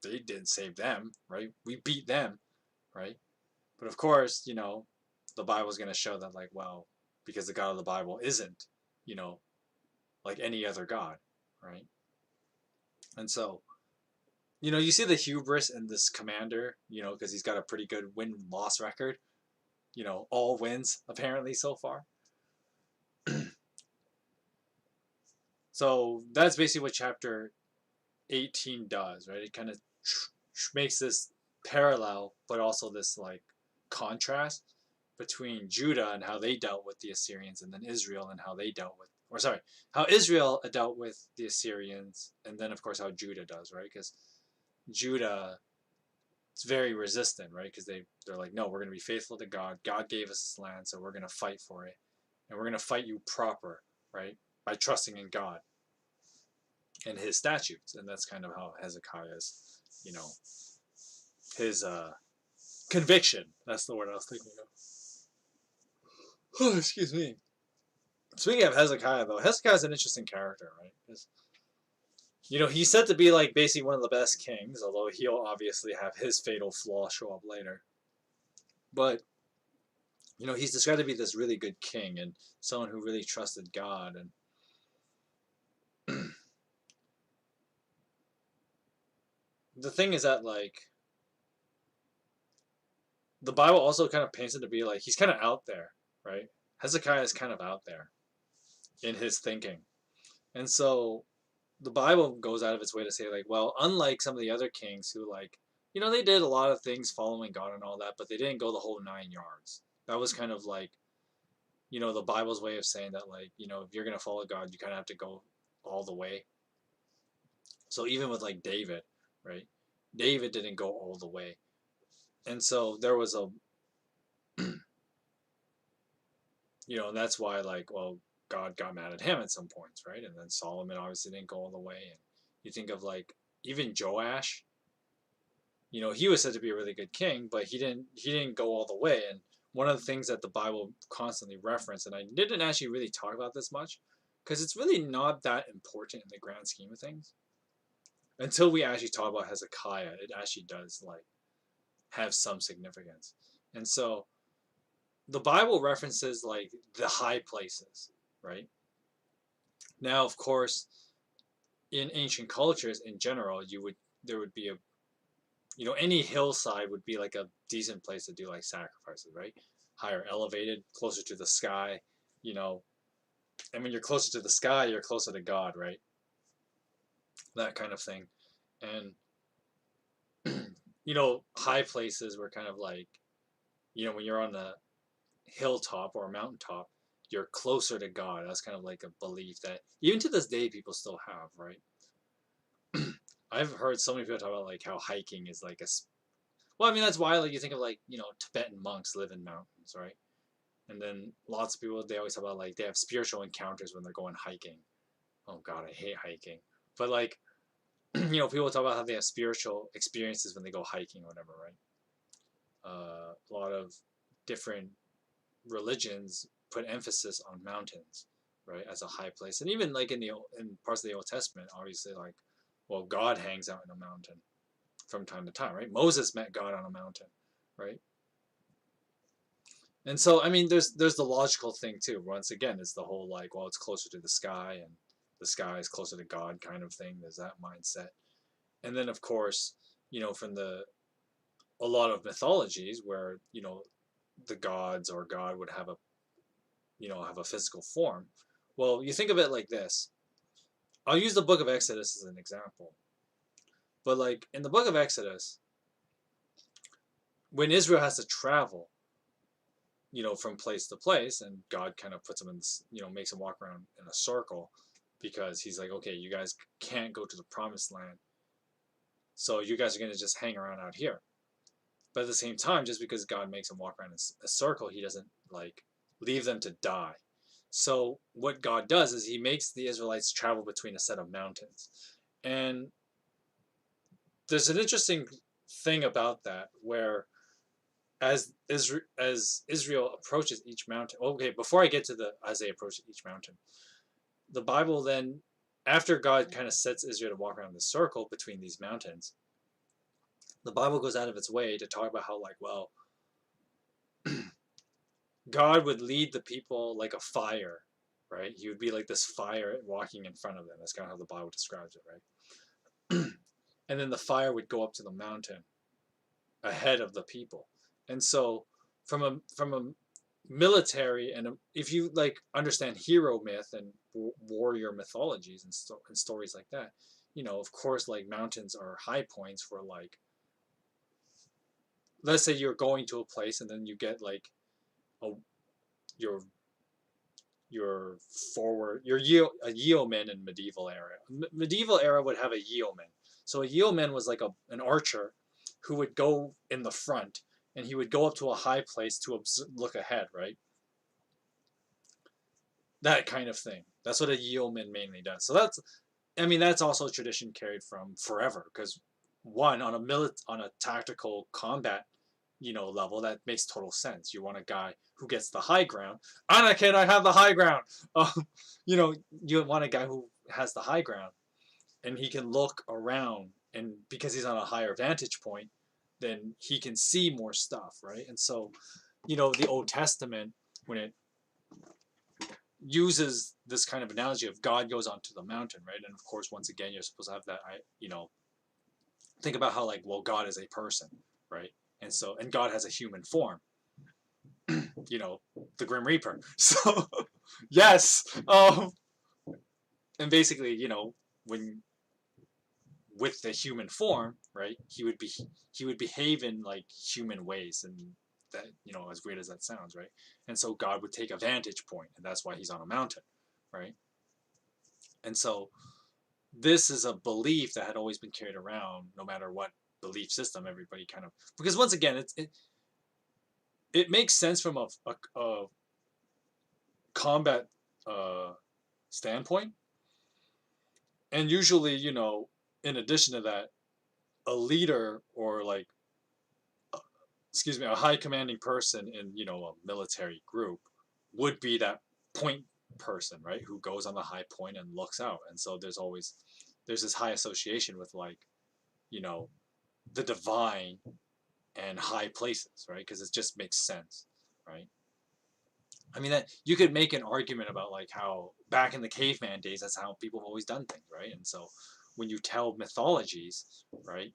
they didn't save them, right? We beat them, right? But of course, the Bible's gonna show that, like, well, because the God of the Bible isn't, like any other God, right? And so, you see the hubris in this commander, because he's got a pretty good win-loss record, all wins apparently so far. So that's basically what chapter 18 does, right? It kind of makes this parallel, but also this like contrast between Judah and how they dealt with the Assyrians, and then Israel and how they dealt with, or sorry, how Israel dealt with the Assyrians, and then of course how Judah does, right? Because Judah is very resistant, right? Because they're like, no, we're going to be faithful to God. God gave us this land, so we're going to fight for it, and we're going to fight you proper, right? By trusting in God and His statutes, and that's kind of how Hezekiah's, his conviction. That's the word I was thinking of. Oh, excuse me. Speaking of Hezekiah, though, Hezekiah's an interesting character, right? He's said to be like basically one of the best kings, although he'll obviously have his fatal flaw show up later. But he's described to be this really good king and someone who really trusted God. And the thing is that like the Bible also kind of paints him to be like he's kind of out there, right? Hezekiah is kind of out there in his thinking, and so the Bible goes out of its way to say like, well, unlike some of the other kings who like, they did a lot of things following God and all that, but they didn't go the whole 9 yards. That was kind of like, the Bible's way of saying that like, if you're gonna follow God, you kind of have to go all the way. So even with like David, right? David didn't go all the way, and so there was a, and that's why like, well, God got mad at him at some points, right? And then Solomon obviously didn't go all the way. And you think of like even Joash, he was said to be a really good king, but he didn't go all the way. And one of the things that the Bible constantly referenced, and I didn't actually really talk about this much, because it's really not that important in the grand scheme of things. Until we actually talk about Hezekiah, it actually does like have some significance. And so the Bible references like the high places, right? Now, of course, in ancient cultures in general, there would be a, any hillside would be like a decent place to do like sacrifices, right? Higher elevated, closer to the sky, you know. And when you're closer to the sky, you're closer to God, right? That kind of thing. And high places were kind of like, when you're on the hilltop or a mountaintop, you're closer to God. That's kind of like a belief that even to this day people still have, right? I've heard so many people talk about like how hiking is like a, well, I mean that's why like you think of like Tibetan monks live in mountains, right? And then lots of people, they always talk about like they have spiritual encounters when they're going hiking. Oh God, I hate hiking. But like people talk about how they have spiritual experiences when they go hiking or whatever, right? A lot of different religions put emphasis on mountains, right, as a high place, and even like in parts of the Old Testament, obviously, like, well, God hangs out in a mountain from time to time, right? Moses met God on a mountain, right? And so, I mean, there's the logical thing too. Once again, it's the whole like, well, it's closer to the sky, and the sky is closer to God kind of thing. There's that mindset, and then of course, from a lot of mythologies where the gods or God would have a physical form. Well, you think of it like this. I'll use the book of Exodus as an example. But like in the book of Exodus, when Israel has to travel, from place to place, and God kind of puts them in this, makes them walk around in a circle because he's like, okay, you guys can't go to the promised land. So you guys are going to just hang around out here. But at the same time, just because God makes them walk around in a circle, he doesn't like leave them to die. So what God does is he makes the Israelites travel between a set of mountains. And there's an interesting thing about that where as Israel approaches each mountain. Okay, before I get to as they approach each mountain, the Bible then, after God kind of sets Israel to walk around the circle between these mountains, the Bible goes out of its way to talk about how like, well, God would lead the people like a fire, right? He would be like this fire walking in front of them. That's kind of how the Bible describes it, right? and then the fire would go up to the mountain ahead of the people. And so from a military, and if you like understand hero myth and warrior mythologies and stories like that, of course, like mountains are high points for, like, let's say you're going to a place and then you get like a your your forward your a yeoman in medieval era. Medieval era would have a yeoman. So a yeoman was like an archer who would go in the front, and he would go up to a high place to look ahead, right? That kind of thing. That's what a yeoman mainly does. So that's also a tradition carried from forever, because one, on a tactical combat, level, that makes total sense. You want a guy who gets the high ground. Anakin, I have the high ground. You want a guy who has the high ground, and he can look around, and because he's on a higher vantage point, then he can see more stuff, right? And so, the Old Testament, when it uses this kind of analogy of God goes onto the mountain, right? And of course, once again, you're supposed to have that, think about how, like, well, God is a person, right? And God has a human form, the Grim Reaper. So, yes, and basically, when with the human form, right, he would behave in like human ways, and that, as weird as that sounds, right? And so God would take a vantage point, and that's why he's on a mountain, right? And so this is a belief that had always been carried around, no matter what belief system everybody kind of, because once again, it makes sense from a combat standpoint, and usually, in addition to that, a leader, or like, excuse me, a high commanding person in, a military group would be that point person, right, who goes on the high point and looks out. And so there's this high association with, like, the divine and high places, right? Because it just makes sense, right? I mean, that you could make an argument about, like, how back in the caveman days, that's how people have always done things, right? And so when you tell mythologies, right,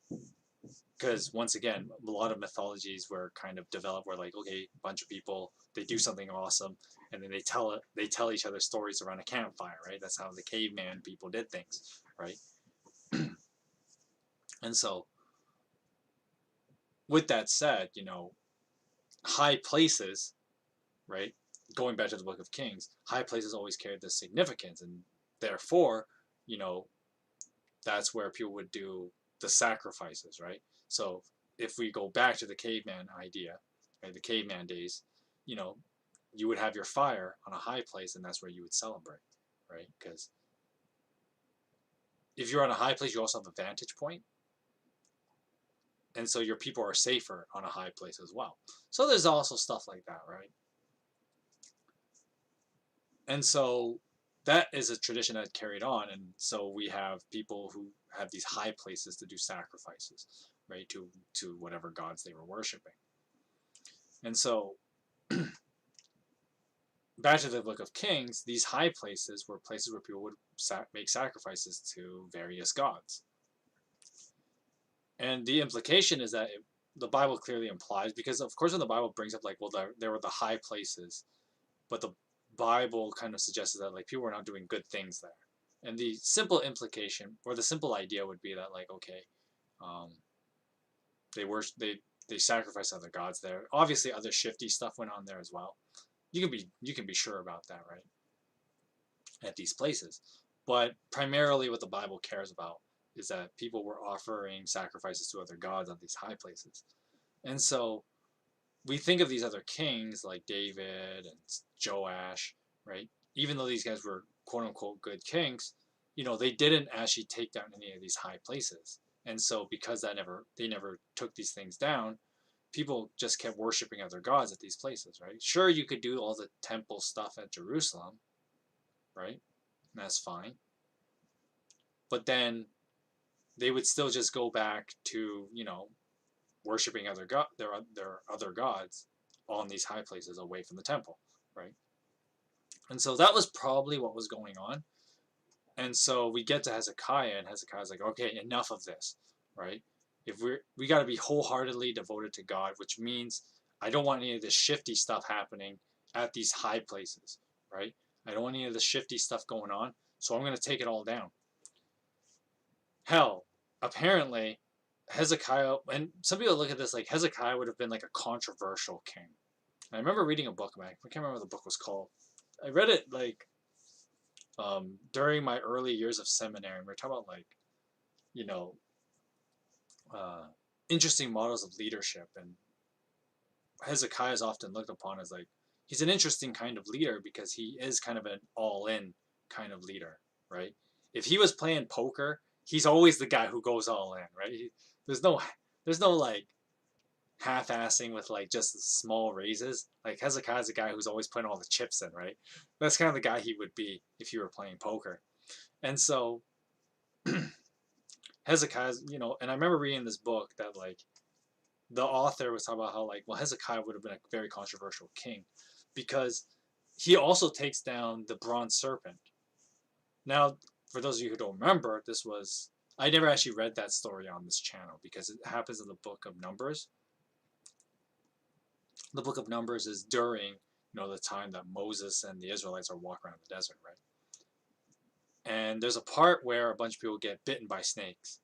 because once again, a lot of mythologies were kind of developed where, like, okay, a bunch of people, they do something awesome, and then they tell each other stories around a campfire, right? That's how the caveman people did things, right? And so with that said, high places, right, going back to the Book of Kings, high places always carried this significance, and therefore, you know that's where people would do the sacrifices, right? So if we go back to the caveman idea, right, the caveman days, you know, you would have your fire on a high place, and that's where you would celebrate, right? Because if you're on a high place, you also have a vantage point, and so your people are safer on a high place as well. So there's also stuff like that, right? And so that is a tradition that carried on, and so we have people who have these high places to do sacrifices, right, to whatever gods they were worshiping. And so back to the Book of Kings, these high places were places where people would make sacrifices to various gods. And the implication is that the Bible clearly implies, because of course when the Bible brings up, like, well, there were the high places, but the Bible kind of suggests that, like, people were not doing good things there. And the simple implication, or the simple idea, would be that, like, okay, um, they sacrificed other gods there. Obviously, other shifty stuff went on there as well. You can be sure about that, right? At these places, but primarily what the Bible cares about is that people were offering sacrifices to other gods on these high places. And so we think of these other kings like David and Joash, right? Even though these guys were quote unquote good kings, they didn't actually take down any of these high places. And so because they never took these things down, people just kept worshiping other gods at these places, right? Sure, you could do all the temple stuff at Jerusalem, right? And that's fine. But then they would still just go back to, worshiping their other gods on these high places away from the temple, right? And so that was probably what was going on. And so we get to Hezekiah, and Hezekiah's like, okay, enough of this. right? If we got to be wholeheartedly devoted to God, which means I don't want any of this shifty stuff happening at these high places, right? I don't want any of the shifty stuff going on, so I'm going to take it all down. Hell, apparently Hezekiah, and some people look at this like Hezekiah would have been like a controversial king. And I remember reading a book, man. I can't remember what the book was called. I read it like during my early years of seminary. And we're talking about like, you know, uh, interesting models of leadership. And Hezekiah is often looked upon as like, he's an interesting kind of leader because he is kind of an all in kind of leader, right? If he was playing poker, he's always the guy who goes all in, right? There's no, there's no like half-assing with like just small raises. Like Hezekiah's a guy who's always putting all the chips in, right? That's kind of the guy he would be if you were playing poker. And so Hezekiah's, and I remember reading this book that like the author was talking about how like, well, Hezekiah would have been a very controversial king because he also takes down the bronze serpent. Now, for those of you who don't remember, I never actually read that story on this channel because it happens in the book of Numbers. The book of Numbers is during, the time that Moses and the Israelites are walking around the desert, right? And there's a part where a bunch of people get bitten by snakes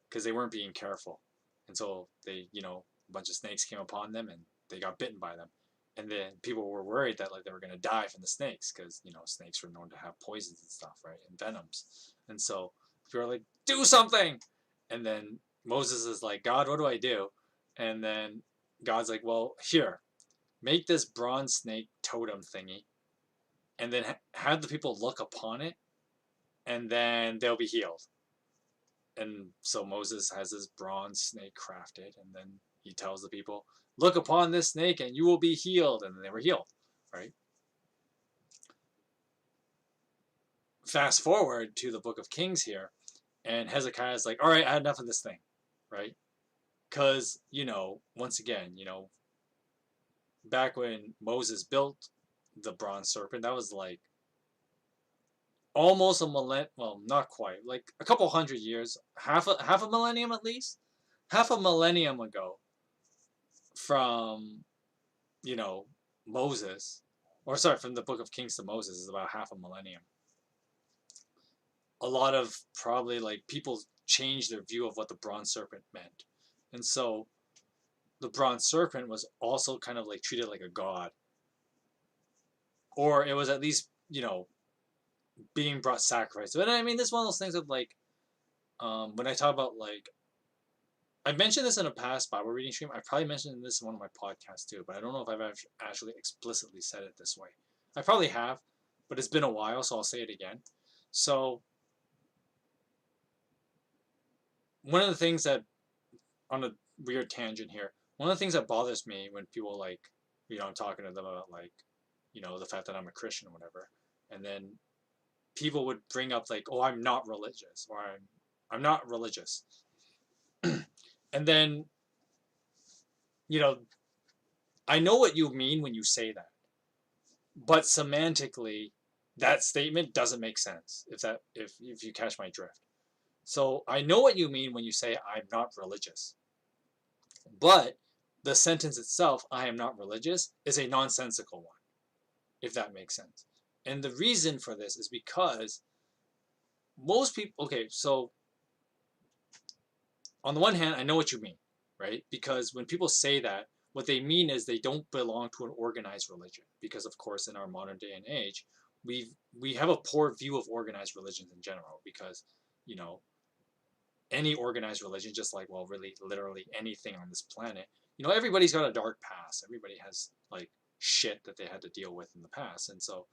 because they weren't being careful. And so they, a bunch of snakes came upon them and they got bitten by them. And then people were worried that like they were going to die from the snakes because, snakes were known to have poisons and stuff, right? And venoms. And so people are like, do something. And then Moses is like, God, what do I do? And then God's like, well, here, make this bronze snake totem thingy and then have the people look upon it and then they'll be healed. And so Moses has this bronze snake crafted and then he tells the people, look upon this snake and you will be healed. And then they were healed, right? Fast forward to the book of Kings here, and Hezekiah is like, all right, I had enough of this thing, right? Because, once again, back when Moses built the bronze serpent, that was like almost a millennium, well, not quite, like a couple hundred years, half a millennium at least, half a millennium ago from, Moses, or sorry, from the book of Kings to Moses is about half a millennium. A lot of probably like people changed their view of what the bronze serpent meant. And so the bronze serpent was also kind of like treated like a god. Or it was at least, being brought sacrifice. But I mean, this is one of those things of like, when I talk about like, I mentioned this in a past Bible reading stream. I probably mentioned this in one of my podcasts too, but I don't know if I've actually explicitly said it this way. I probably have, but it's been a while, so I'll say it again. So, one of the things that, on a weird tangent here, one of the things that bothers me when people like, I'm talking to them about like, the fact that I'm a Christian or whatever, and then people would bring up like, oh, I'm not religious, or I'm not religious. And then, I know what you mean when you say that, but semantically, that statement doesn't make sense if you catch my drift. So I know what you mean when you say I'm not religious, but the sentence itself, I am not religious, is a nonsensical one, if that makes sense. And the reason for this is because most people, okay, so on the one hand, I know what you mean, right? Because when people say that, what they mean is they don't belong to an organized religion. Because of course, in our modern day and age, we have a poor view of organized religions in general. Because, any organized religion, just like, well, really, literally anything on this planet, everybody's got a dark past. Everybody has like shit that they had to deal with in the past, and so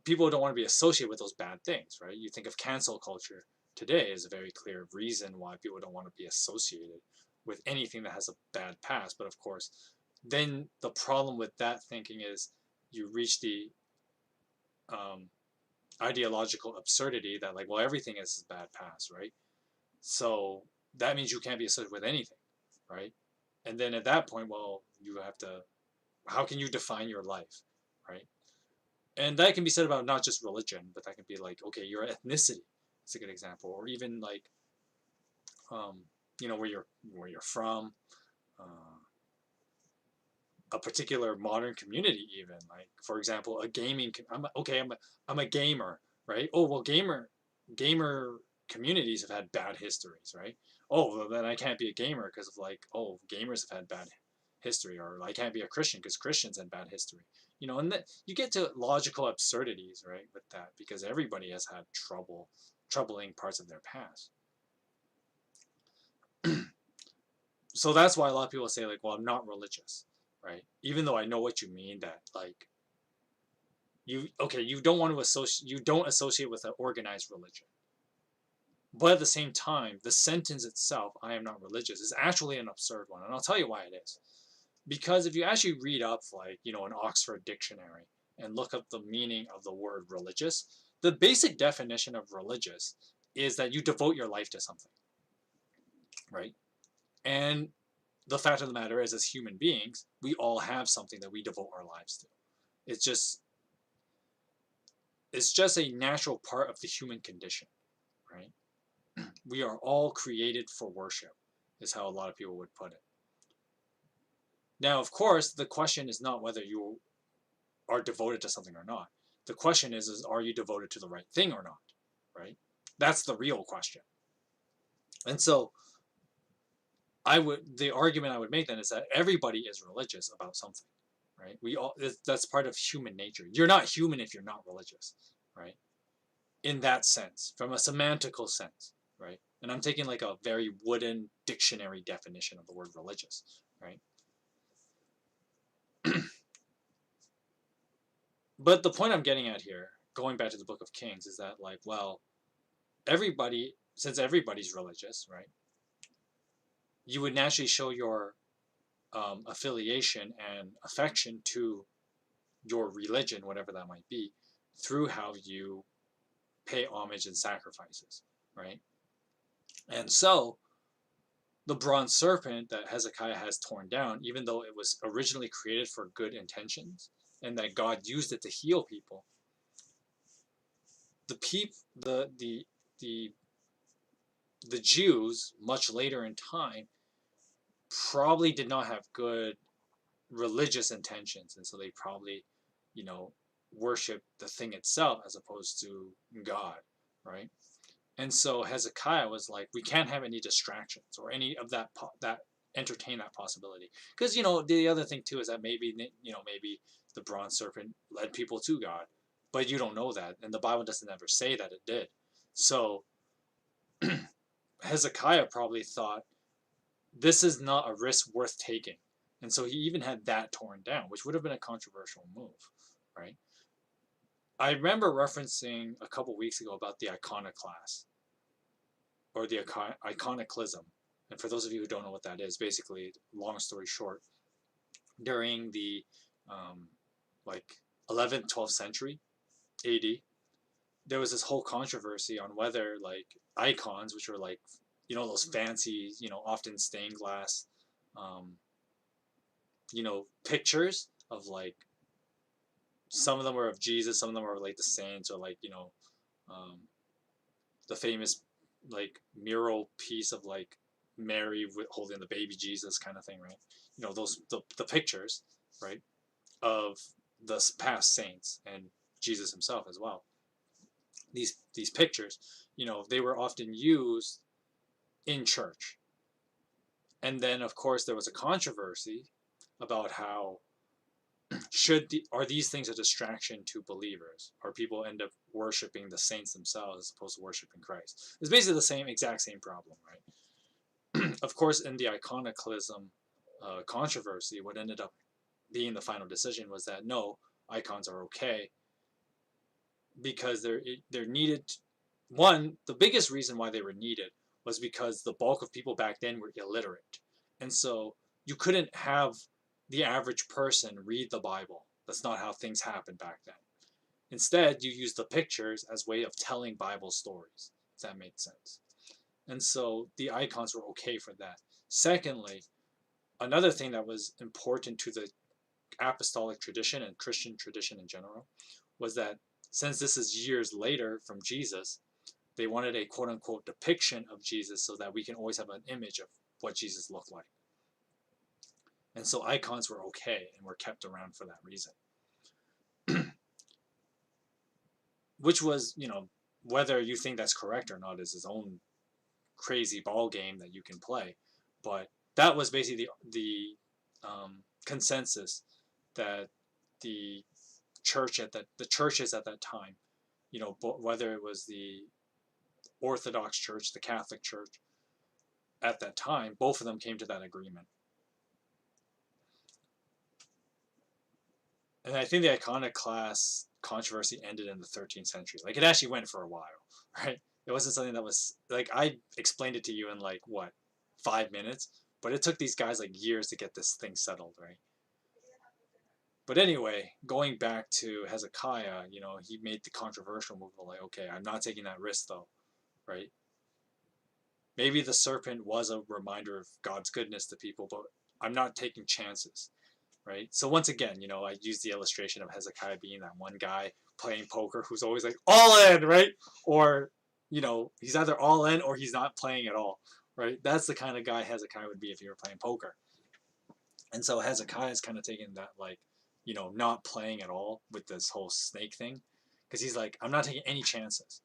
people don't want to be associated with those bad things, right? You think of cancel culture today is a very clear reason why people don't want to be associated with anything that has a bad past. But of course, then the problem with that thinking is you reach the ideological absurdity that like, well, everything is a bad past, right? So that means you can't be associated with anything, right? And then at that point, well, you have to, how can you define your life, right? And that can be said about not just religion, but that can be like, okay, your ethnicity is a good example, or even like where you're from, a particular modern community, even like, for example, a gaming. I'm a gamer, right? Oh well, gamer communities have had bad histories, right? Oh, well, then I can't be a gamer because of like, oh, gamers have had bad history, or I can't be a Christian because Christians had bad history. And you get to logical absurdities, right, with that, because everybody has had troubling parts of their past. So that's why a lot of people say like, well, I'm not religious, right? Even though I know what you mean, that like you don't associate with an organized religion. But at the same time, the sentence itself, I am not religious, is actually an absurd one. And I'll tell you why it is. Because if you actually read up like, an Oxford dictionary and look up the meaning of the word religious, the basic definition of religious is that you devote your life to something, right? And the fact of the matter is, as human beings, we all have something that we devote our lives to. It's just a natural part of the human condition, right? We are all created for worship, is how a lot of people would put it. Now, of course, the question is not whether you are devoted to something or not. The question is are you devoted to the right thing or not, right? That's the real question. And so the argument I would make then is that everybody is religious about something, right? That's part of human nature. You're not human if you're not religious, right? In that sense, from a semantical sense, right? And I'm taking like a very wooden dictionary definition of the word religious, right? But the point I'm getting at here, going back to the Book of Kings, is that like, well, since everybody's religious, right? You would naturally show your affiliation and affection to your religion, whatever that might be, through how you pay homage and sacrifices, right? And so the bronze serpent that Hezekiah has torn down, even though it was originally created for good intentions and that God used it to heal people, the Jews much later in time probably did not have good religious intentions, and so they probably, worship the thing itself as opposed to God, right? And so Hezekiah was like, we can't have any distractions or any of that entertain that possibility, because the other thing too is that maybe the bronze serpent led people to God, but you don't know that, and the Bible doesn't ever say that it did. So Hezekiah probably thought this is not a risk worth taking, and so he even had that torn down, which would have been a controversial move, right? I remember referencing a couple weeks ago about the iconoclast, or the iconoclism. And for those of you who don't know what that is, basically, long story short, during the like 11th, 12th century AD, there was this whole controversy on whether like icons, which were like, those fancy, often stained glass, um, pictures of like, some of them were of Jesus, some of them were like the saints, or like, um, the famous like mural piece of like Mary holding the baby Jesus kind of thing, right? Those the pictures, right, of the past saints and Jesus himself as well. These pictures, they were often used in church. And then of course there was a controversy about how are these things a distraction to believers, or people end up worshiping the saints themselves as opposed to worshiping Christ? It's basically the exact same problem, right? Of course, in the iconoclasm controversy, what ended up being the final decision was that no, icons are okay, because they're needed. One, the biggest reason why they were needed was because the bulk of people back then were illiterate, and so you couldn't have the average person read the Bible. That's not how things happened back then. Instead, you use the pictures as a way of telling Bible stories, if that makes sense. And so the icons were okay for that. Secondly, another thing that was important to the apostolic tradition and Christian tradition in general was that since this is years later from Jesus, They wanted a quote-unquote depiction of Jesus so that we can always have an image of what Jesus looked like. And so icons were okay and were kept around for that reason. Which was, whether you think that's correct or not is his own crazy ball game that you can play. But that was basically the consensus that the churches at that time, whether it was the Orthodox Church, the Catholic Church at that time, both of them came to that agreement. And I think the iconoclast controversy ended in the 13th century. Like, it actually went for a while, right? It wasn't something that was, like, I explained it to you in, 5 minutes? But it took these guys, years to get this thing settled, right? But anyway, going back to Hezekiah, he made the controversial move of, okay, I'm not taking that risk, though, right? Maybe the serpent was a reminder of God's goodness to people, but I'm not taking chances. Right? So once again, I use the illustration of Hezekiah being that one guy playing poker who's always all in, right? Or, he's either all in or he's not playing at all, right? That's the kind of guy Hezekiah would be if he were playing poker. And so Hezekiah is kind of taking that, not playing at all with this whole snake thing. Because he's like, I'm not taking any chances.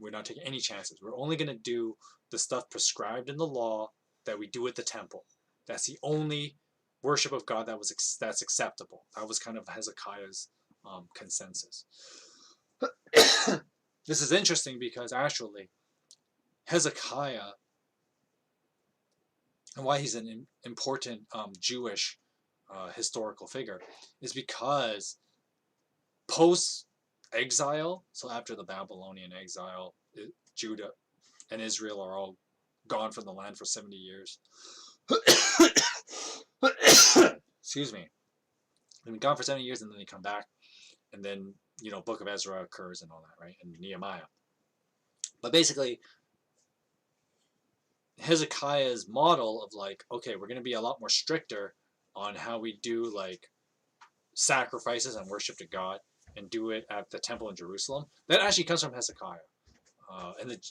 We're not taking any chances. We're only going to do the stuff prescribed in the law that we do at the temple. That's the only worship of God that's acceptable. That was kind of Hezekiah's consensus. This is interesting because actually Hezekiah, and why he's an important Jewish historical figure, is because post-exile, so after the Babylonian exile, Judah and Israel are all gone from the land for 70 years. Excuse me. They've been gone for 70 years and then they come back. And then, Book of Ezra occurs and all that, right? And Nehemiah. But basically, Hezekiah's model of okay, we're going to be a lot more stricter on how we do sacrifices and worship to God and do it at the temple in Jerusalem. That actually comes from Hezekiah.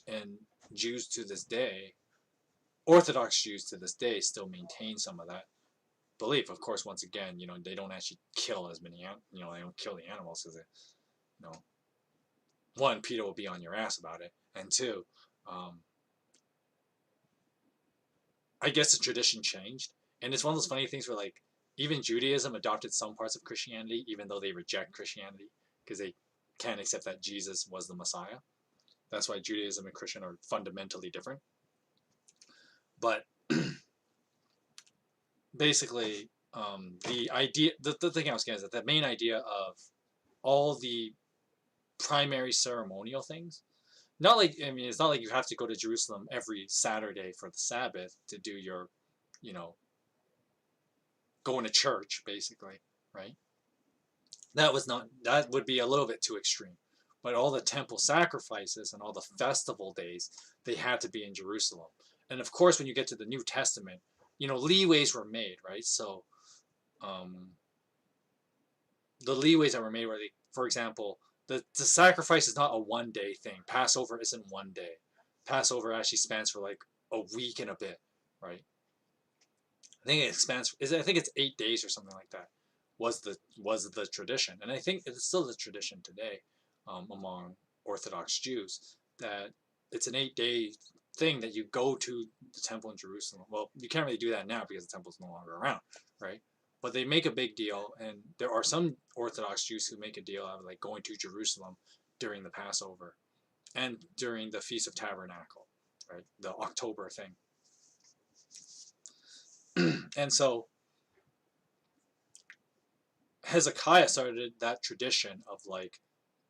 And Jews to this day, Orthodox Jews to this day, still maintain some of that belief. Of course, once again, they don't actually kill as many, they don't kill the animals because, one, PETA will be on your ass about it, and two, I guess the tradition changed, and it's one of those funny things where even Judaism adopted some parts of Christianity, even though they reject Christianity because they can't accept that Jesus was the Messiah. That's why Judaism and Christian are fundamentally different. But basically, the idea, the thing I was getting is that the main idea of all the primary ceremonial things, it's not like you have to go to Jerusalem every Saturday for the Sabbath to do your, going to church, basically, right? That would be a little bit too extreme. But all the temple sacrifices and all the festival days, they had to be in Jerusalem. And of course, when you get to the New Testament, leeways were made, right? So, the leeways that were made were, for example, the sacrifice is not a one-day thing. Passover isn't one day. Passover actually spans for a week and a bit, right? I think it's 8 days or something like that. Was the tradition, and I think it's still the tradition today among Orthodox Jews that it's an 8-day thing that you go to the temple in Jerusalem. Well, you can't really do that now because the temple's no longer around, right? But they make a big deal, and there are some Orthodox Jews who make a deal out of going to Jerusalem during the Passover and during the Feast of Tabernacle, right? The October thing. And so Hezekiah started that tradition of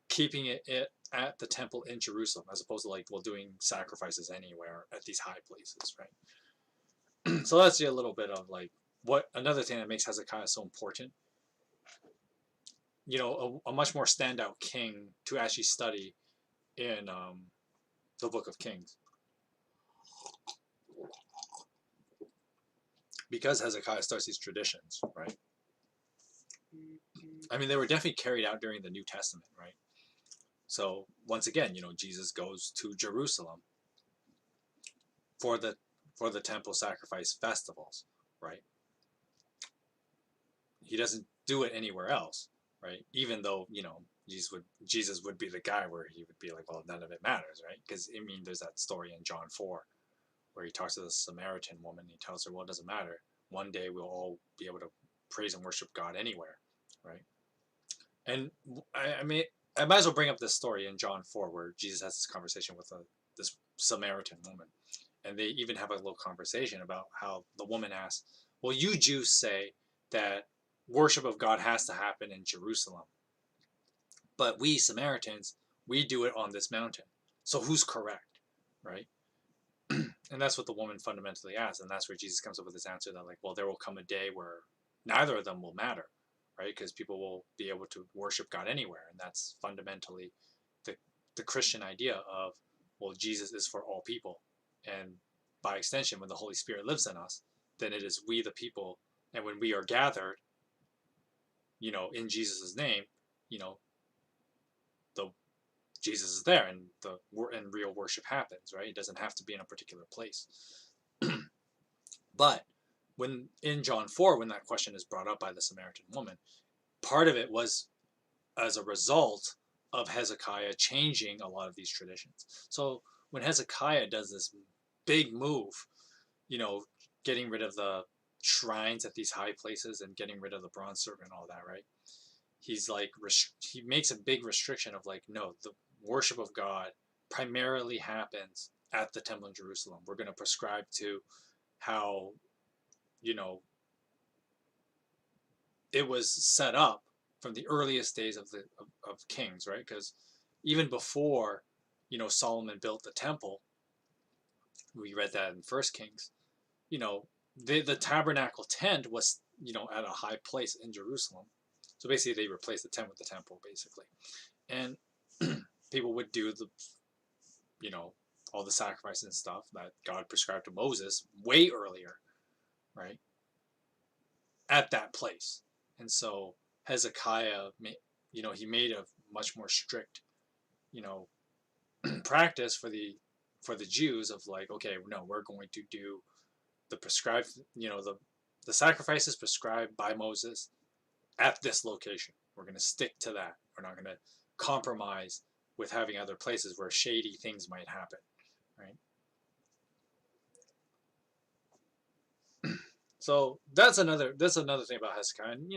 keeping it at the temple in Jerusalem as opposed to doing sacrifices anywhere at these high places, right? So that's a little bit of what another thing that makes Hezekiah so important. A much more standout king to actually study in the Book of Kings. Because Hezekiah starts these traditions, right? I mean, they were definitely carried out during the New Testament, right? So once again, Jesus goes to Jerusalem for the temple sacrifice festivals, right? He doesn't do it anywhere else, right? Even though, Jesus would be the guy where he would be like, well, none of it matters, right? Because there's that story in John 4 where he talks to the Samaritan woman. He tells her, well, it doesn't matter. One day we'll all be able to praise and worship God anywhere, right? And I mean, I might as well bring up this story in John 4 where Jesus has this conversation with this Samaritan woman. And they even have a little conversation about how the woman asks, well, you Jews say that worship of God has to happen in Jerusalem. But we Samaritans, we do it on this mountain. So who's correct, right? And that's what the woman fundamentally asks. And that's where Jesus comes up with this answer that, like, well, there will come a day where neither of them will matter, right? Because people will be able to worship God anywhere. And that's fundamentally the Christian idea of, well, Jesus is for all people. And by extension, when the Holy Spirit lives in us, then it is we the people. And when we are gathered, in Jesus' name, the Jesus is there, and real worship happens, right? It doesn't have to be in a particular place. But when in John 4, when that question is brought up by the Samaritan woman, part of it was as a result of Hezekiah changing a lot of these traditions. So when Hezekiah does this big move, getting rid of the shrines at these high places and getting rid of the bronze serpent and all that, right? He's like, he makes a big restriction of like, no, the worship of God primarily happens at the temple in Jerusalem. We're going to prescribe to how, it was set up from the earliest days of kings, right? Because even before, Solomon built the temple, we read that in First Kings, the tabernacle tent was, at a high place in Jerusalem. So basically, they replaced the tent with the temple, basically. And people would do all the sacrifices and stuff that God prescribed to Moses way earlier, right? At that place. And so Hezekiah, he made a much more strict, practice for the Jews of like, okay, no, we're going to do the prescribed, the sacrifices prescribed by Moses at this location. We're going to stick to that. We're not going to compromise with having other places where shady things might happen, right? So that's another thing about Hezekiah. And,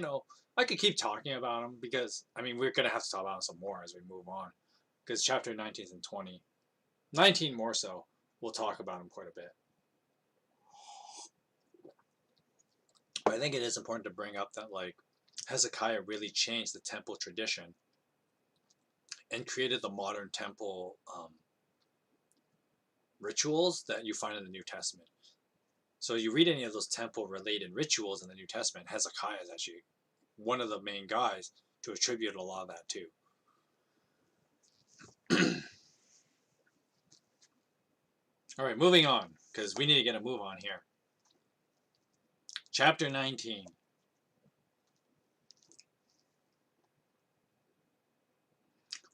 I could keep talking about him because we're gonna have to talk about him some more as we move on, because chapter 19 and 20, 19 more so, we'll talk about him quite a bit. But I think it is important to bring up that like Hezekiah really changed the temple tradition and created the modern temple rituals that you find in the New Testament. So you read any of those temple-related rituals in the New Testament, Hezekiah is actually one of the main guys to attribute a lot of that to. All right, moving on, because we need to get a move on here. Chapter 19.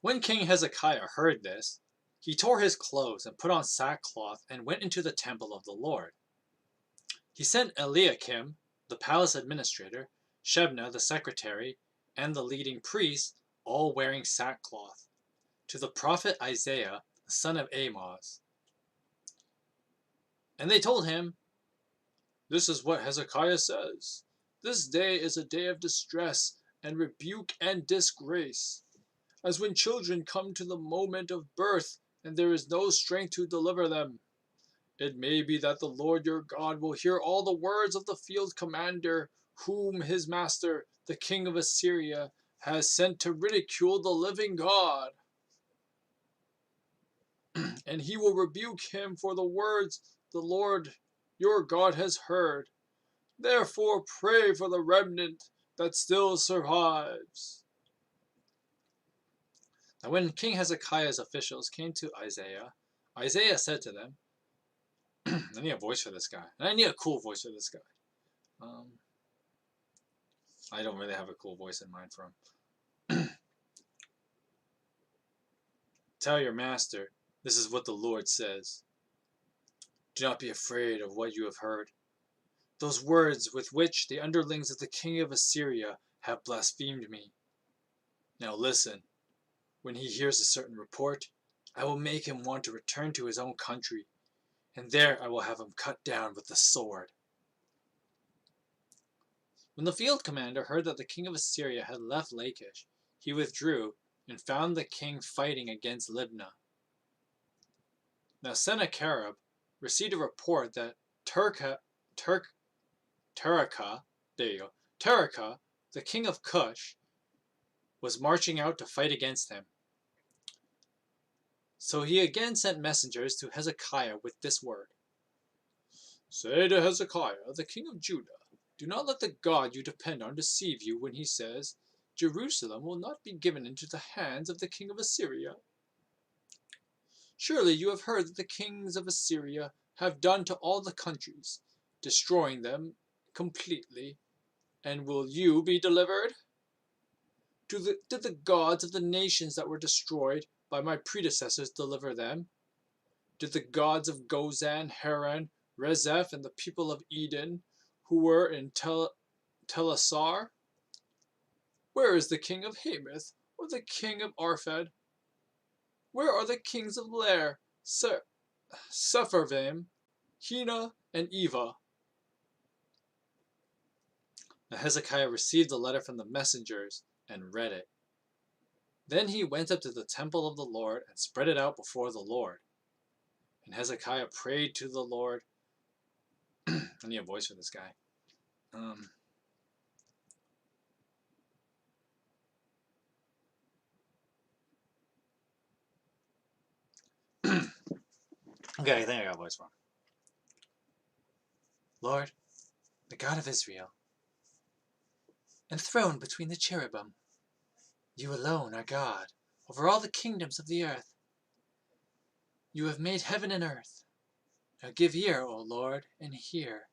When King Hezekiah heard this, he tore his clothes and put on sackcloth and went into the temple of the Lord. He sent Eliakim, the palace administrator, Shebna, the secretary, and the leading priests, all wearing sackcloth, to the prophet Isaiah, the son of Amoz. And they told him, "This is what Hezekiah says. This day is a day of distress and rebuke and disgrace, as when children come to the moment of birth and there is no strength to deliver them. It may be that the Lord your God will hear all the words of the field commander, whom his master, the king of Assyria, has sent to ridicule the living God. And he will rebuke him for the words the Lord your God has heard. Therefore pray for the remnant that still survives." Now when King Hezekiah's officials came to Isaiah, Isaiah said to them, I need a voice for this guy. And I need a cool voice for this guy. I don't really have a cool voice in mind for him. Tell your master, this is what the Lord says. Do not be afraid of what you have heard. Those words with which the underlings of the king of Assyria have blasphemed me. Now listen. When he hears a certain report, I will make him want to return to his own country, and there I will have him cut down with the sword. When the field commander heard that the king of Assyria had left Lachish, he withdrew and found the king fighting against Libnah. Now Sennacherib received a report that Teraka, the king of Cush, was marching out to fight against him. So he again sent messengers to Hezekiah with this word. Say to Hezekiah, the king of Judah, do not let the God you depend on deceive you when he says, Jerusalem will not be given into the hands of the king of Assyria. Surely you have heard that the kings of Assyria have done to all the countries, destroying them completely. And will you be delivered? Did the gods of the nations that were destroyed by my predecessors deliver them? Did the gods of Gozan, Haran, Rezeph, and the people of Eden, who were in Telassar? Where is the king of Hamath, or the king of Arphad? Where are the kings of Lair, Sepharvaim, Hena, and Eva? Now Hezekiah received the letter from the messengers and read it. Then he went up to the temple of the Lord and spread it out before the Lord. And Hezekiah prayed to the Lord. I need a voice for this guy. Okay, I think I got a voice for him. Lord, the God of Israel, enthroned between the cherubim, you alone are God over all the kingdoms of the earth. You have made heaven and earth. Now give ear, O Lord, and hear.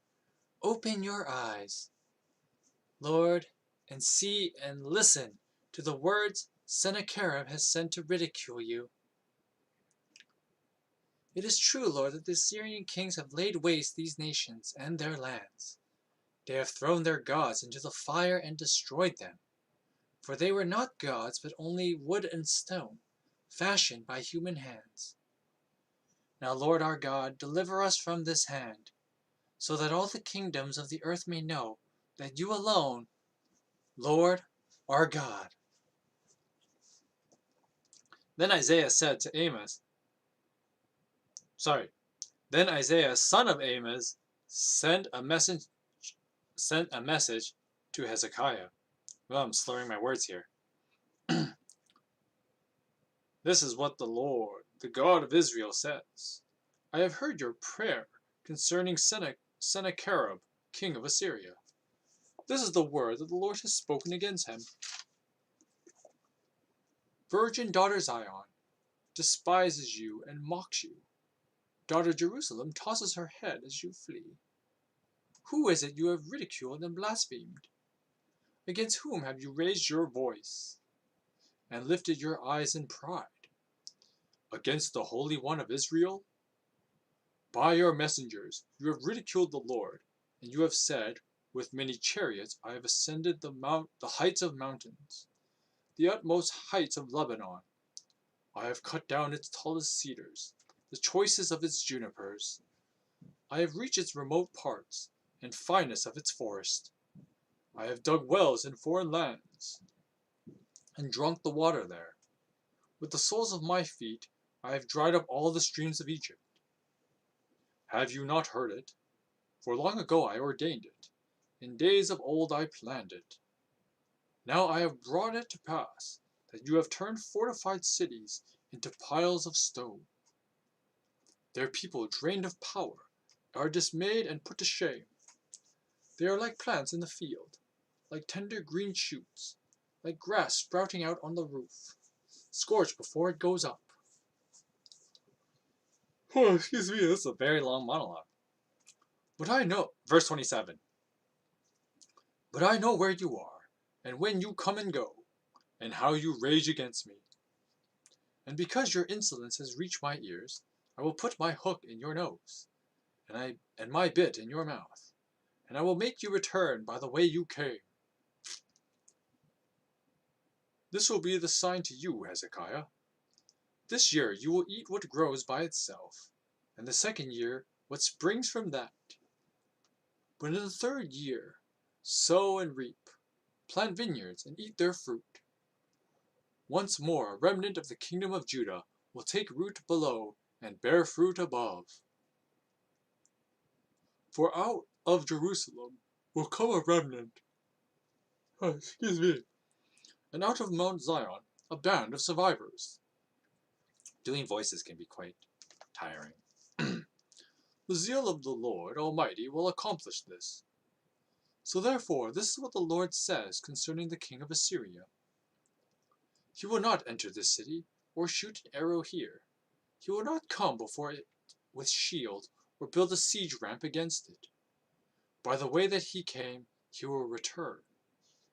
Open your eyes, Lord, and see and listen to the words Sennacherib has sent to ridicule you. It is true, Lord, that the Assyrian kings have laid waste these nations and their lands. They have thrown their gods into the fire and destroyed them. For they were not gods, but only wood and stone, fashioned by human hands. Now, Lord our God, deliver us from this hand, so that all the kingdoms of the earth may know that you alone, Lord, are God. Then Isaiah said to Amos, Then Isaiah, son of Amos, sent a message to Hezekiah. Well, I'm slurring my words here. This is what the Lord, the God of Israel, says. I have heard your prayer concerning Sennacherib, king of Assyria. This is the word that the Lord has spoken against him. Virgin daughter Zion despises you and mocks you. Daughter Jerusalem tosses her head as you flee. Who is it you have ridiculed and blasphemed? Against whom have you raised your voice and lifted your eyes in pride? Against the Holy One of Israel? By your messengers you have ridiculed the Lord, and you have said, with many chariots I have ascended the heights of mountains, the utmost heights of Lebanon. I have cut down its tallest cedars, the choicest of its junipers. I have reached its remote parts, and finest of its forest. I have dug wells in foreign lands, and drunk the water there. With the soles of my feet I have dried up all the streams of Egypt. Have you not heard it? For long ago I ordained it. In days of old I planned it. Now I have brought it to pass that you have turned fortified cities into piles of stone. Their people, drained of power, are dismayed and put to shame. They are like plants in the field, like tender green shoots, like grass sprouting out on the roof, scorched before it goes up. Oh, excuse me, this is a very long monologue. But I know, verse 27. But I know where you are, and when you come and go, and how you rage against me. And because your insolence has reached my ears, I will put my hook in your nose, and my bit in your mouth, and I will make you return by the way you came. This will be the sign to you, Hezekiah. This year you will eat what grows by itself, and the second year what springs from that. But in the third year, sow and reap, plant vineyards and eat their fruit. Once more a remnant of the kingdom of Judah will take root below and bear fruit above. For out of Jerusalem will come a remnant, and out of Mount Zion a band of survivors. Doing voices can be quite tiring. The zeal of the Lord Almighty will accomplish this. So therefore, this is what the Lord says concerning the king of Assyria. He will not enter this city, or shoot an arrow here. He will not come before it with shield, or build a siege ramp against it. By the way that he came, he will return,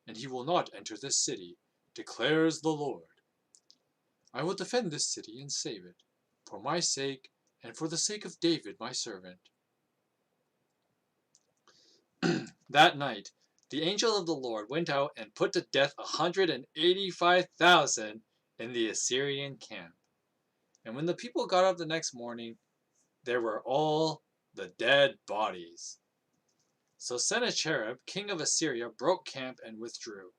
and he will not enter this city, declares the Lord. I will defend this city and save it, for my sake and for the sake of David my servant. That night, the angel of the Lord went out and put to death 185,000 in the Assyrian camp. And when the people got up the next morning, there were all the dead bodies. So Sennacherib, king of Assyria, broke camp and withdrew.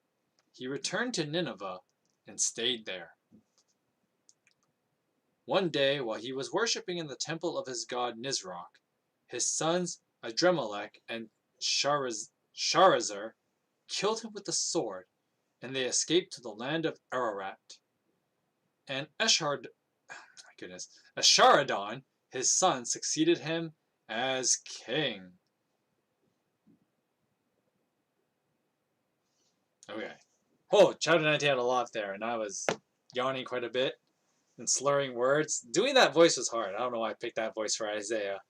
He returned to Nineveh and stayed there. One day, while he was worshipping in the temple of his god Nisroch, his sons Adremelech and Sharezer killed him with the sword, and they escaped to the land of Ararat. And Esarhaddon, his son, succeeded him as king. Okay. Oh, chapter 19 had a lot there, and I was yawning quite a bit and slurring words. Doing that voice was hard. I don't know why I picked that voice for Isaiah.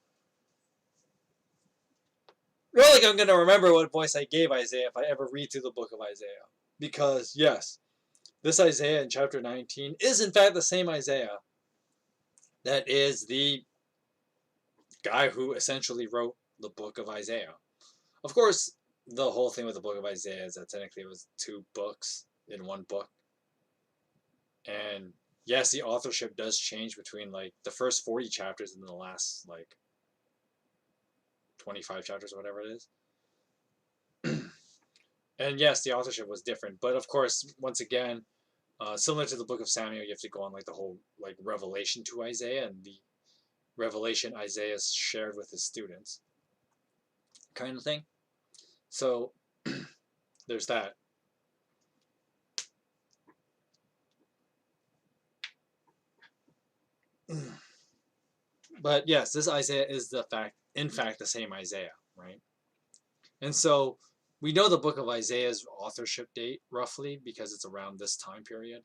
I don't think I'm going to remember what voice I gave Isaiah if I ever read through the book of Isaiah. Because, yes, this Isaiah in chapter 19 is in fact the same Isaiah that is the guy who essentially wrote the book of Isaiah. Of course, the whole thing with the book of Isaiah is that technically it was 2 books in 1 book. And yes, the authorship does change between like the first 40 chapters and the last like 25 chapters or whatever it is. And yes, the authorship was different, but of course, once again, similar to the book of Samuel, you have to go on like the whole like revelation to Isaiah and the revelation Isaiah shared with his students, kind of thing. So there's that. But yes, this Isaiah is in fact, the same Isaiah, right? And so we know the book of Isaiah's authorship date roughly because it's around this time period.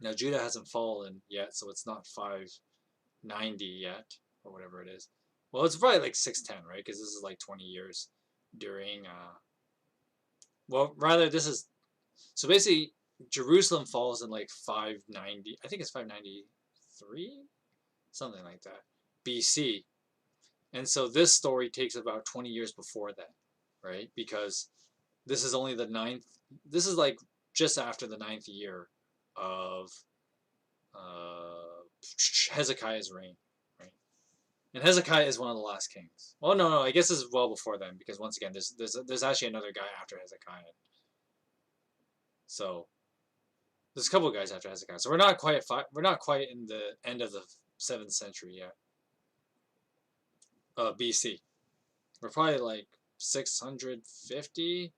Now Judah hasn't fallen yet, so it's not 590 yet or whatever it is. Well, it's probably like 610, right? Because this is like 20 years during. Well, rather this is so basically Jerusalem falls in like 590. I think it's 593, something like that, BC. And so this story takes about 20 years before that, right? Because this is only the 9th. This is like just after the 9th year of Hezekiah's reign, right? And Hezekiah is one of the last kings. Well, no, I guess this is well before then, because once again, there's actually another guy after Hezekiah. So there's a couple of guys after Hezekiah. So we're not quite in the end of the 7th century yet. BC. We're probably like 650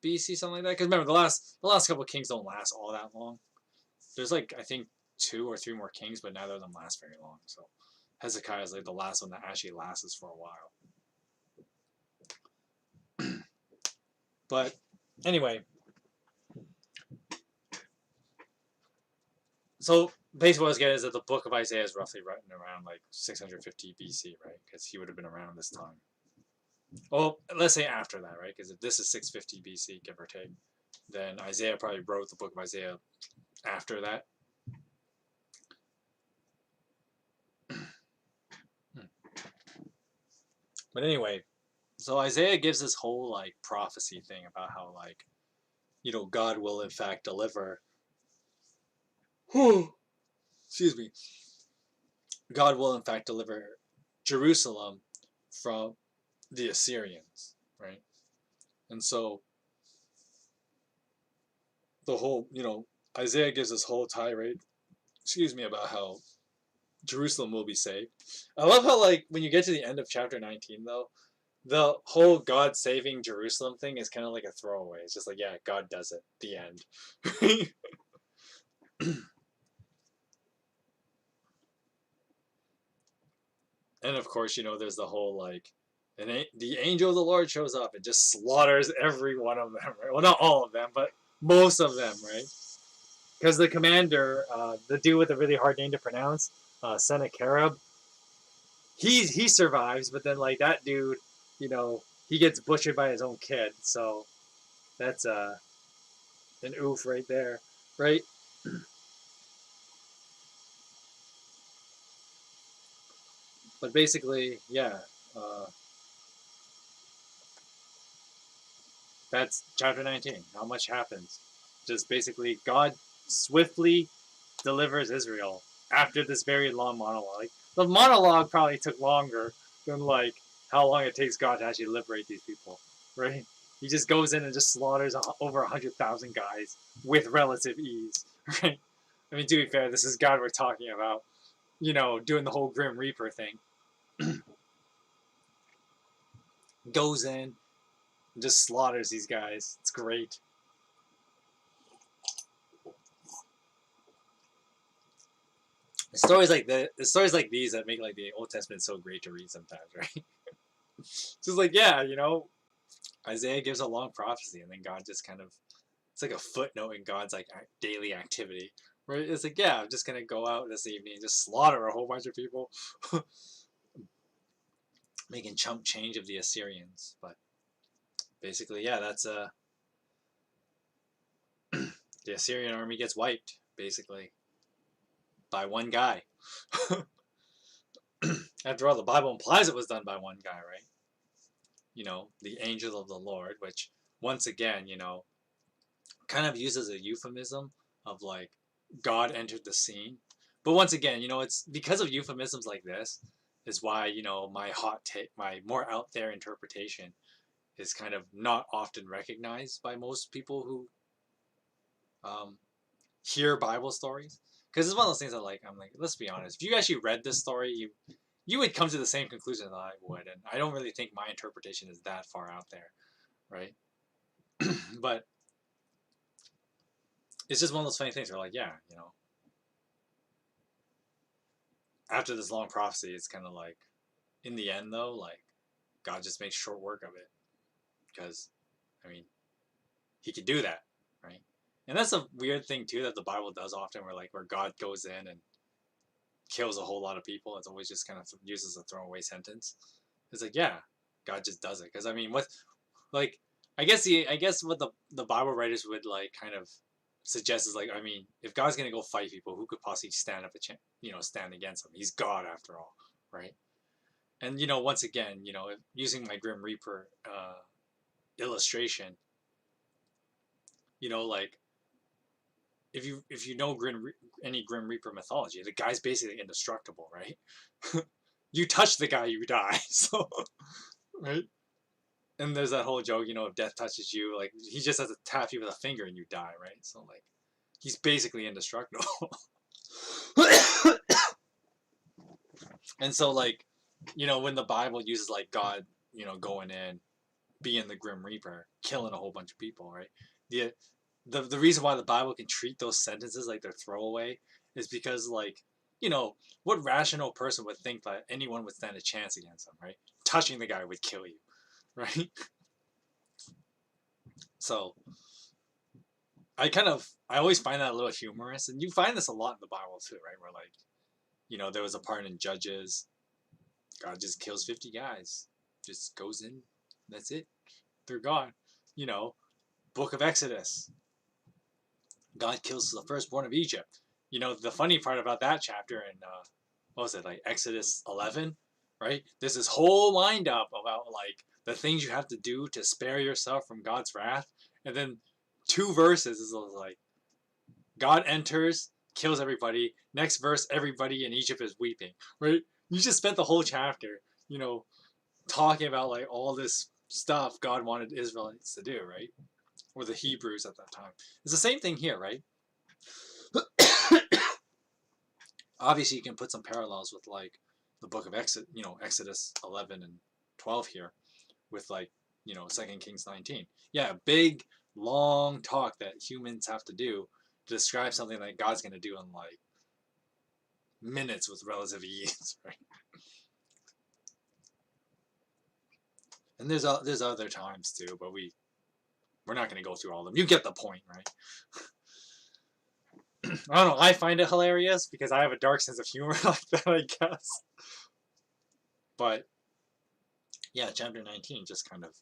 BC, something like that. Because remember, the last couple of kings don't last all that long. There's like I think 2 or 3 more kings, but neither of them last very long. So Hezekiah is like the last one that actually lasts for a while. But anyway, so basically what I was getting is that the book of Isaiah is roughly written around like 650 BC, right? Because he would have been around this time. Well, let's say after that, right? Because if this is 650 BC, give or take, then Isaiah probably wrote the book of Isaiah after that. But anyway, so Isaiah gives this whole like prophecy thing about how like, God will in fact deliver. Excuse me. God will in fact deliver Jerusalem from the Assyrians, right? And so the whole, Isaiah gives this whole tirade, about how Jerusalem will be saved. I love how, like, when you get to the end of chapter 19, though, the whole God saving Jerusalem thing is kind of like a throwaway. It's just like, yeah, God does it. The end. And of course, there's the whole, like, the angel of the Lord shows up and just slaughters every one of them, right? Well, not all of them, but most of them, right? Because the commander, the dude with a really hard name to pronounce, Sennacherib, he survives, but then like that dude, he gets butchered by his own kid. So that's an oof right there, right? But basically, yeah, uh, that's chapter 19. How much happens? Just basically, God swiftly delivers Israel after this very long monologue. Like, the monologue probably took longer than like how long it takes God to actually liberate these people, right? He just goes in and just slaughters over 100,000 guys with relative ease, right? I mean, to be fair, this is God we're talking about, doing the whole Grim Reaper thing. Goes in and just slaughters these guys. It's great. Stories like these that make like the Old Testament so great to read sometimes, right? Just like, yeah, Isaiah gives a long prophecy, and then God just kind of, it's like a footnote in God's like daily activity, right? It's like, yeah, I'm just gonna go out this evening and just slaughter a whole bunch of people, making chump change of the Assyrians. But basically, yeah, that's the Assyrian army gets wiped basically by one guy. After all, the Bible implies it was done by one guy, right? The angel of the Lord, which once again, kind of uses a euphemism of like God entered the scene. But once again, it's because of euphemisms like this is why, my hot take, my more out there interpretation is kind of not often recognized by most people who um, hear Bible stories. Because it's one of those things that like, I'm like, let's be honest, if you actually read this story, you would come to the same conclusion that I would. And I don't really think my interpretation is that far out there, right? But it's just one of those funny things where like, yeah, after this long prophecy, it's kind of like, in the end though, like God just makes short work of it because, I mean, He could do that, right? And that's a weird thing too that the Bible does often, where God goes in and kills a whole lot of people. It's always just kind of uses a throwaway sentence. It's like, yeah, God just does it because I mean, what, like, I guess what the Bible writers would like kind of suggest is like, I mean, if God's gonna go fight people, who could possibly stand up stand against him? He's God after all, right? And once again, using my Grim Reaper illustration, like if you know any Grim Reaper mythology, the guy's basically indestructible, right? You touch the guy, you die. So, right? And there's that whole joke, if death touches you, like he just has to tap you with a finger and you die, right? So like, he's basically indestructible. And so like, when the Bible uses like God, going in, being the Grim Reaper, killing a whole bunch of people, right? The the reason why the Bible can treat those sentences like they're throwaway is because like, what rational person would think that anyone would stand a chance against them, right? Touching the guy would kill you, right? So I always find that a little humorous, and you find this a lot in the Bible too, right? Where like, there was a part in Judges, God just kills 50 guys, just goes in, that's it, they're gone. Book of Exodus, God kills the firstborn of Egypt. The funny part about that chapter in what was it, like Exodus 11? right? There's this whole wind up about like the things you have to do to spare yourself from God's wrath, and then 2 verses is like God enters, kills everybody. Next verse, everybody in Egypt is weeping, right? You just spent the whole chapter, talking about like all this stuff God wanted Israelites to do, right? Or the Hebrews at that time. It's the same thing here, right? Obviously, you can put some parallels with like the book of Exodus 11 and 12 here, with like 2 Kings 19. Yeah, big long talk that humans have to do to describe something that God's gonna do in like minutes with relative ease, right? And there's other times too, but we're not gonna go through all of them. You get the point, right? I don't know. I find it hilarious because I have a dark sense of humor like that, I guess. But yeah, chapter 19 just kind of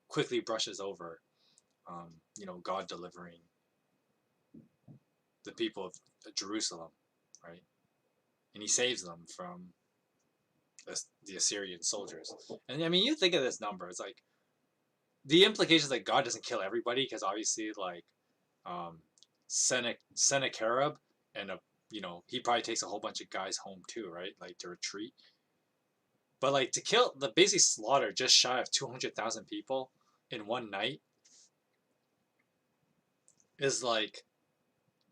quickly brushes over, God delivering the people of Jerusalem, right? And he saves them from the Assyrian soldiers. And I mean, you think of this number, it's like the implications that God doesn't kill everybody, because obviously, like, Sennacherib and he probably takes a whole bunch of guys home too, right? Like to retreat. But like to kill the basic slaughter just shy of 200,000 people in one night is like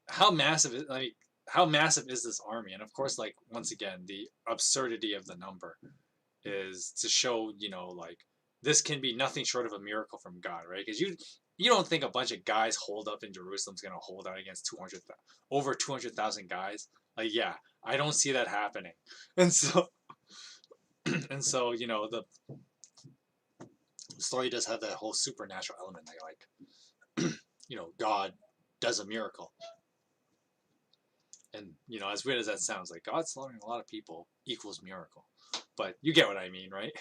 how massive is this army? And of course, like once again, the absurdity of the number is to show, like this can be nothing short of a miracle from God, right? Because you don't think a bunch of guys holed up in Jerusalem's gonna hold out against over 200,000 guys. Like, yeah, I don't see that happening. And so the story does have that whole supernatural element that like God does a miracle. And as weird as that sounds, like God slaughtering a lot of people equals miracle. But you get what I mean, right?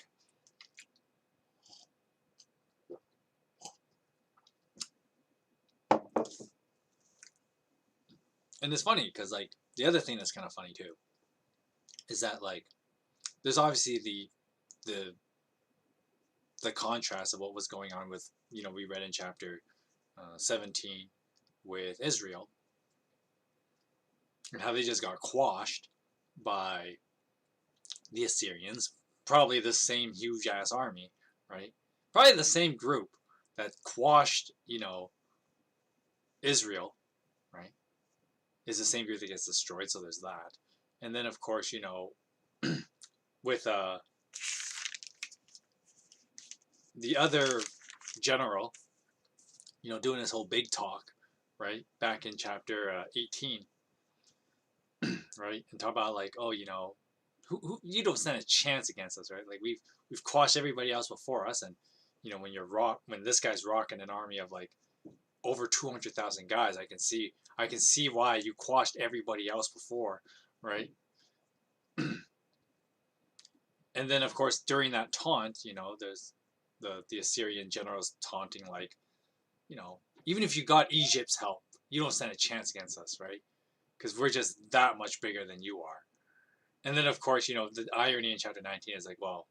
And it's funny because like the other thing that's kind of funny too is that like there's obviously the contrast of what was going on with we read in chapter 17 with Israel and how they just got quashed by the Assyrians, probably the same huge ass army, right? Probably the same group that quashed Israel, right? Is the same group that gets destroyed, so there's that. And then of course with the other general, doing his whole big talk, right, back in chapter 18, right, and talk about like, oh, who you don't stand a chance against us, right? Like we've quashed everybody else before us, and when this guy's rocking an army of like over 200,000 guys, I can see why you quashed everybody else before, right? And then of course during that taunt, there's the Assyrian generals taunting like, even if you got Egypt's help, you don't stand a chance against us, right? Because we're just that much bigger than you are. And then of course, the irony in chapter 19 is like, well,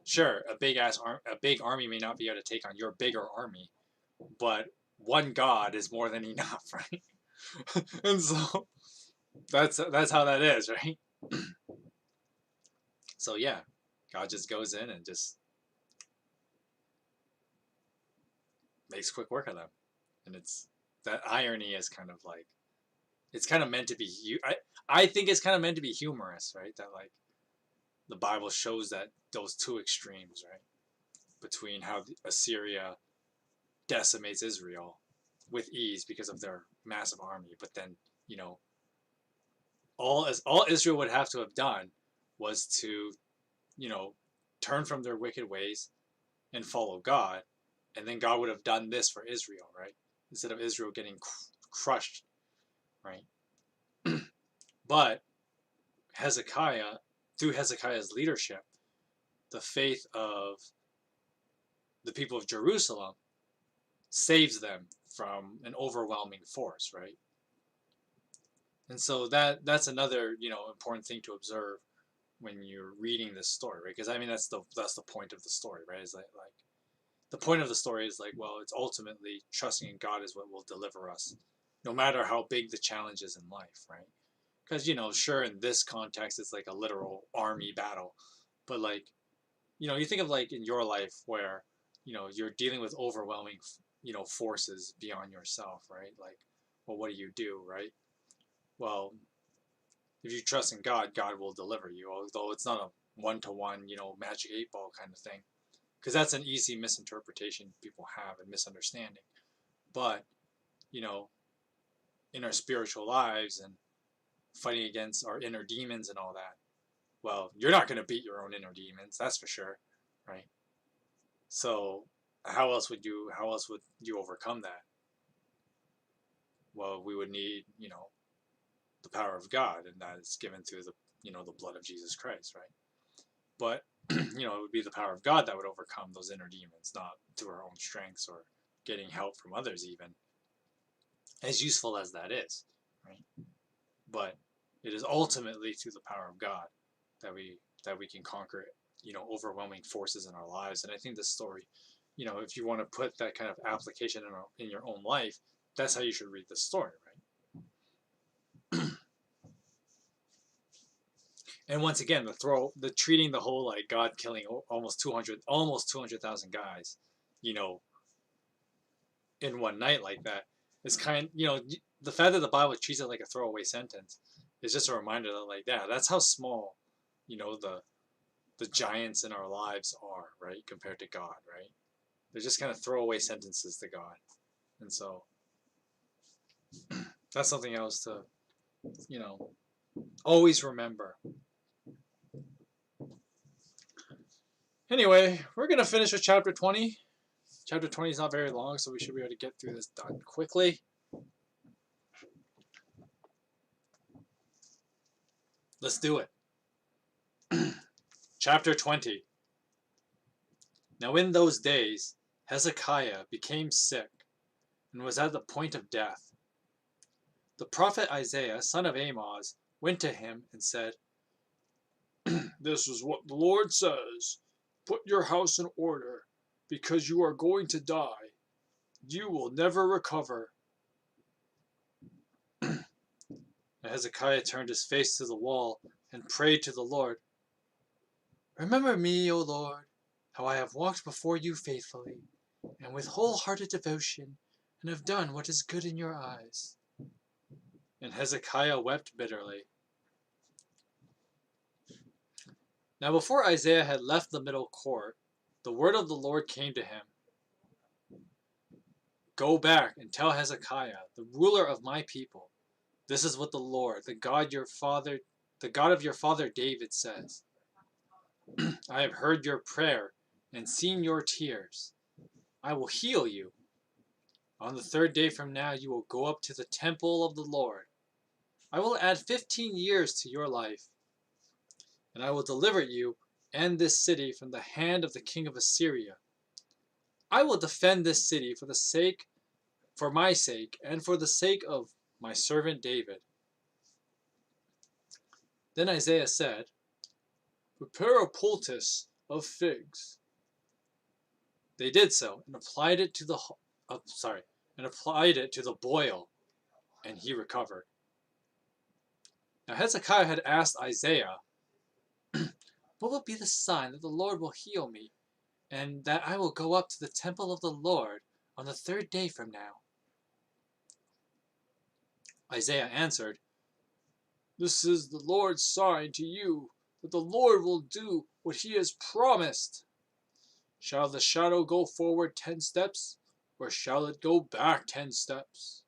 sure, a big army may not be able to take on your bigger army, but one God is more than enough, right? And so that's how that is, right? So yeah, God just goes in and just makes quick work of them, and it's that irony is kind of like it's kind of meant to be. I think it's kind of meant to be humorous, right? That like the Bible shows that those two extremes, right, between how Assyria decimates Israel with ease because of their massive army, but then all Israel would have to have done was to turn from their wicked ways and follow God, and then God would have done this for Israel, right? Instead of Israel getting crushed, right? But Hezekiah, through Hezekiah's leadership, the faith of the people of Jerusalem saves them from an overwhelming force, right? And so that's another important thing to observe when you're reading this story, right? Because I mean that's the point of the story, right? Is like the point of the story is like, well, it's ultimately trusting in God is what will deliver us, no matter how big the challenge is in life, right? Because sure, in this context, it's like a literal army battle, but like, you think of like in your life where you're dealing with overwhelming forces beyond yourself, right? Like, well, what do, right? Well, if you trust in God, God will deliver you, although it's not a one-to-one, magic 8 ball kind of thing, because that's an easy misinterpretation people have and misunderstanding. But you know in our spiritual lives and fighting against our inner demons and all that, well, you're not going to beat your own inner demons, that's for sure, right? So how else would you overcome that? Well, we would need the power of God, and that is given through the blood of Jesus Christ, right? But it would be the power of God that would overcome those inner demons, not through our own strengths or getting help from others, even as useful as that is, right? But it is ultimately through the power of God that we can conquer overwhelming forces in our lives. And I think this story, if you want to put that kind of application in your own life, that's how you should read this story, right? And once again, the treating the whole like God killing almost 200,000 guys, you know, in one night like that is the fact that the Bible treats it like a throwaway sentence is just a reminder that like that's how small, the giants in our lives are, right, compared to God, right? They're just kind of throwaway sentences to God, and so that's something else to always remember. Anyway, we're gonna finish with chapter 20. Chapter 20 is not very long, so we should be able to get through this done quickly. Let's do it. Chapter 20. Now in those days, Hezekiah became sick and was at the point of death. The prophet Isaiah, son of Amoz, went to him and said, "This is what the Lord says. Put your house in order, because you are going to die. You will never recover." And Hezekiah turned his face to the wall and prayed to the Lord. "Remember me, O Lord, how I have walked before you faithfully, and with wholehearted devotion, and have done what is good in your eyes." And Hezekiah wept bitterly. Now before Isaiah had left the middle court, the word of the Lord came to him. "Go back and tell Hezekiah, the ruler of my people, this is what the Lord, the God of your father David says. I have heard your prayer and seen your tears. I will heal you. On the 3rd day from now you will go up to the temple of the Lord. I will add 15 years to your life, and I will deliver you and this city from the hand of the king of Assyria. I will defend this city for my sake, and for the sake of my servant David." Then Isaiah said, "Prepare a poultice of figs." They did so, and applied it to the boil, and he recovered. Now Hezekiah had asked Isaiah, "What will be the sign that the Lord will heal me, and that I will go up to the temple of the Lord on the 3rd day from now?" Isaiah answered, "This is the Lord's sign to you, that the Lord will do what he has promised. Shall the shadow go forward 10 steps, or shall it go back 10 steps?"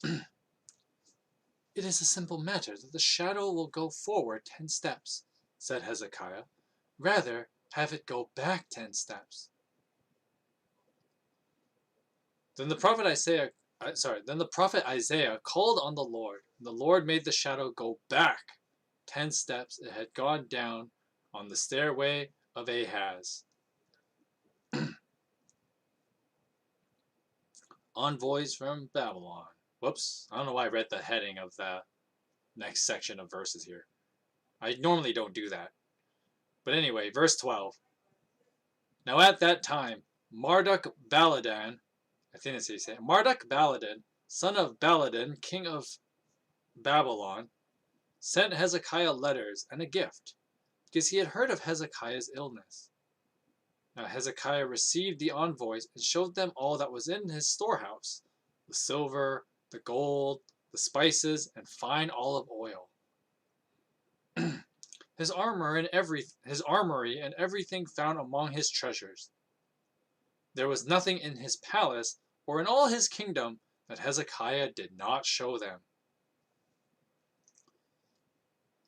"It is a simple matter that the shadow will go forward 10 steps, said Hezekiah. "Rather have it go back 10 steps. Then the prophet Isaiah called on the Lord, and the Lord made the shadow go back 10 steps. It had gone down on the stairway of Ahaz. Envoys from Babylon. Whoops, I don't know why I read the heading of the next section of verses here. I normally don't do that. But anyway, verse 12. Now at that time, Marduk-Baladan, I think that's how you say it, Marduk-Baladan, son of Baladan, king of Babylon, sent Hezekiah letters and a gift, because he had heard of Hezekiah's illness. Now Hezekiah received the envoys and showed them all that was in his storehouse, the silver, the gold, the spices, and fine olive oil. His armory and everything found among his treasures. There was nothing in his palace or in all his kingdom that Hezekiah did not show them.